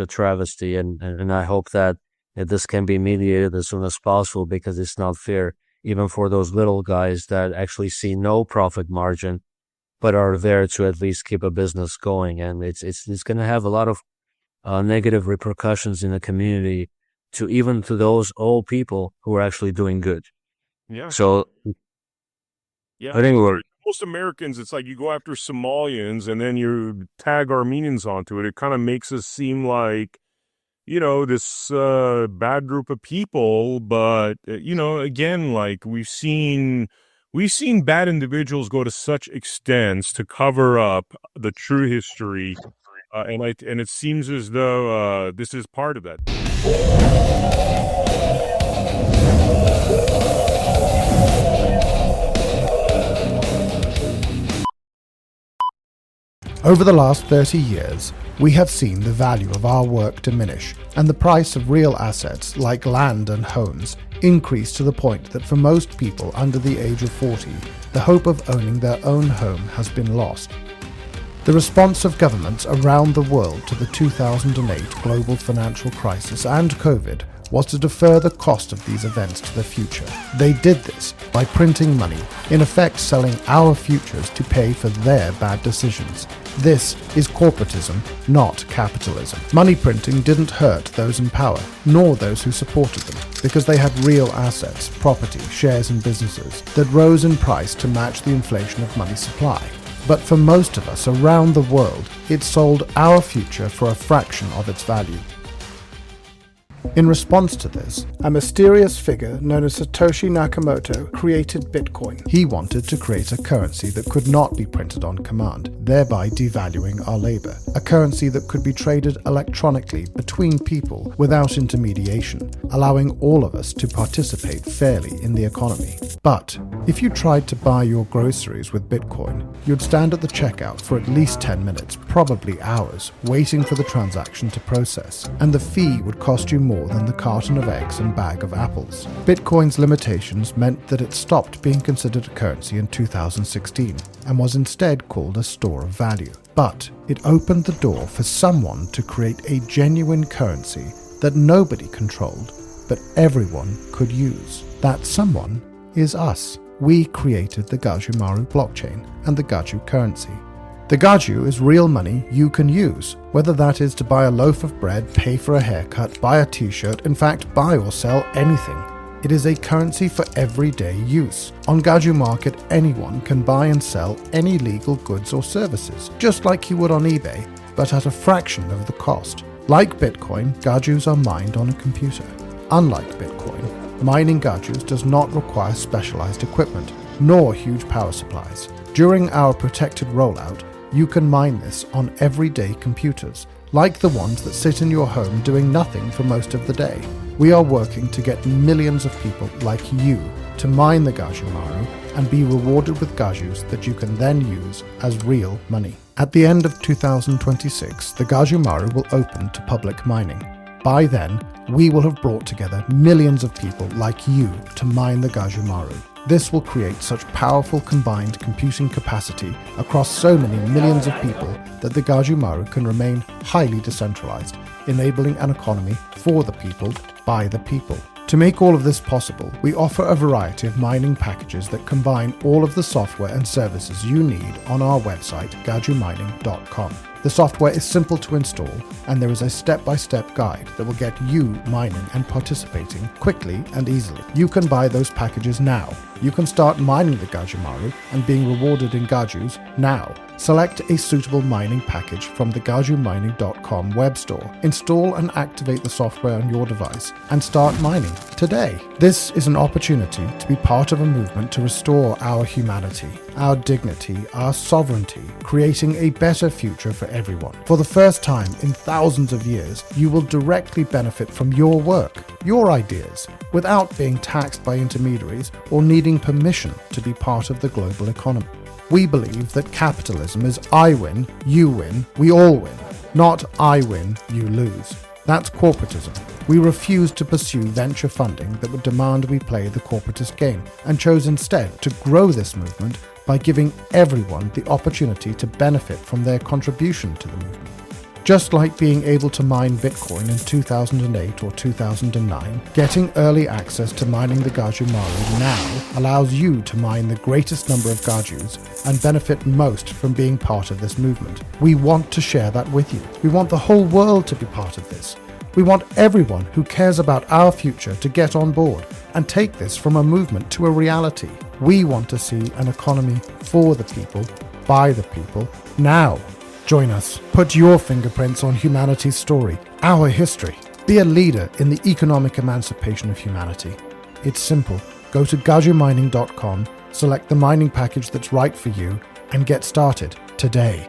Speaker 2: travesty. And I hope that this can be mediated as soon as possible, because it's not fair, even for those little guys that actually see no profit margin, but are there to at least keep a business going. And it's going to have a lot of negative repercussions in the community, to those old people who are actually doing good.
Speaker 1: yeah,
Speaker 2: So
Speaker 1: yeah.
Speaker 2: I think
Speaker 1: Most Americans, it's like you go after Somalians and then you tag Armenians onto it. It kind of makes us seem like, this bad group of people. But, again, like we've seen bad individuals go to such extents to cover up the true history. And it seems as though this is part of that.
Speaker 5: Over the last 30 years, we have seen the value of our work diminish and the price of real assets like land and homes increase to the point that for most people under the age of 40, the hope of owning their own home has been lost. The response of governments around the world to the 2008 global financial crisis and COVID was to defer the cost of these events to the future. They did this by printing money, in effect selling our futures to pay for their bad decisions. This is corporatism, not capitalism. Money printing didn't hurt those in power, nor those who supported them, because they had real assets, property, shares in businesses that rose in price to match the inflation of money supply. But for most of us around the world, it sold our future for a fraction of its value. In response to this, a mysterious figure known as Satoshi Nakamoto created Bitcoin. He wanted to create a currency that could not be printed on command, thereby devaluing our labor. A currency that could be traded electronically between people without intermediation, allowing all of us to participate fairly in the economy. But if you tried to buy your groceries with Bitcoin, you'd stand at the checkout for at least 10 minutes, probably hours, waiting for the transaction to process, and the fee would cost you more than the carton of eggs and bag of apples. Bitcoin's limitations meant that it stopped being considered a currency in 2016 and was instead called a store of value. But it opened the door for someone to create a genuine currency that nobody controlled, but everyone could use. That someone is us. We created the Gajumaru blockchain and the Gaju currency. The Gaju is real money you can use, whether that is to buy a loaf of bread, pay for a haircut, buy a t-shirt, in fact buy or sell anything. It is a currency for everyday use. On Gaju Market, anyone can buy and sell any legal goods or services, just like you would on eBay, but at a fraction of the cost. Like Bitcoin, Gajus are mined on a computer. Unlike Bitcoin, mining Gajus does not require specialized equipment, nor huge power supplies. During our protected rollout, you can mine this on everyday computers, like the ones that sit in your home doing nothing for most of the day. we are working to get millions of people like you to mine the Gaju Maru and be rewarded with Gajus that you can then use as real money. At the end of 2026, the Gaju Maru will open to public mining. By then, we will have brought together millions of people like you to mine the Gaju Maru. This will create such powerful combined computing capacity across so many millions of people that the Gaju Maru can remain highly decentralized, enabling an economy for the people, by the people. To make all of this possible, we offer a variety of mining packages that combine all of the software and services you need on our website, gajumining.com. The software is simple to install, and there is a step-by-step guide that will get you mining and participating quickly and easily. You can buy those packages now. You can start mining the Gaju Maru and being rewarded in Gajus now. Select a suitable mining package from the gajumining.com web store. Install and activate the software on your device and start mining today. This is an opportunity to be part of a movement to restore our humanity, our dignity, our sovereignty, creating a better future for everyone. For the first time in thousands of years, you will directly benefit from your work, your ideas, without being taxed by intermediaries or needing permission to be part of the global economy. We believe that capitalism is I win, you win, we all win, not I win, you lose. That's corporatism. We refuse to pursue venture funding that would demand we play the corporatist game, and chose instead to grow this movement by giving everyone the opportunity to benefit from their contribution to the movement. Just like being able to mine Bitcoin in 2008 or 2009, getting early access to mining the Gaju Maru now allows you to mine the greatest number of Gajus and benefit most from being part of this movement. We want to share that with you. We want the whole world to be part of this. We want everyone who cares about our future to get on board and take this from a movement to a reality. We want to see an economy for the people, by the people, now. Join us. Put your fingerprints on humanity's story, our history. Be a leader in the economic emancipation of humanity. It's simple. Go to gajumining.com, select the mining package that's right for you, and get started today.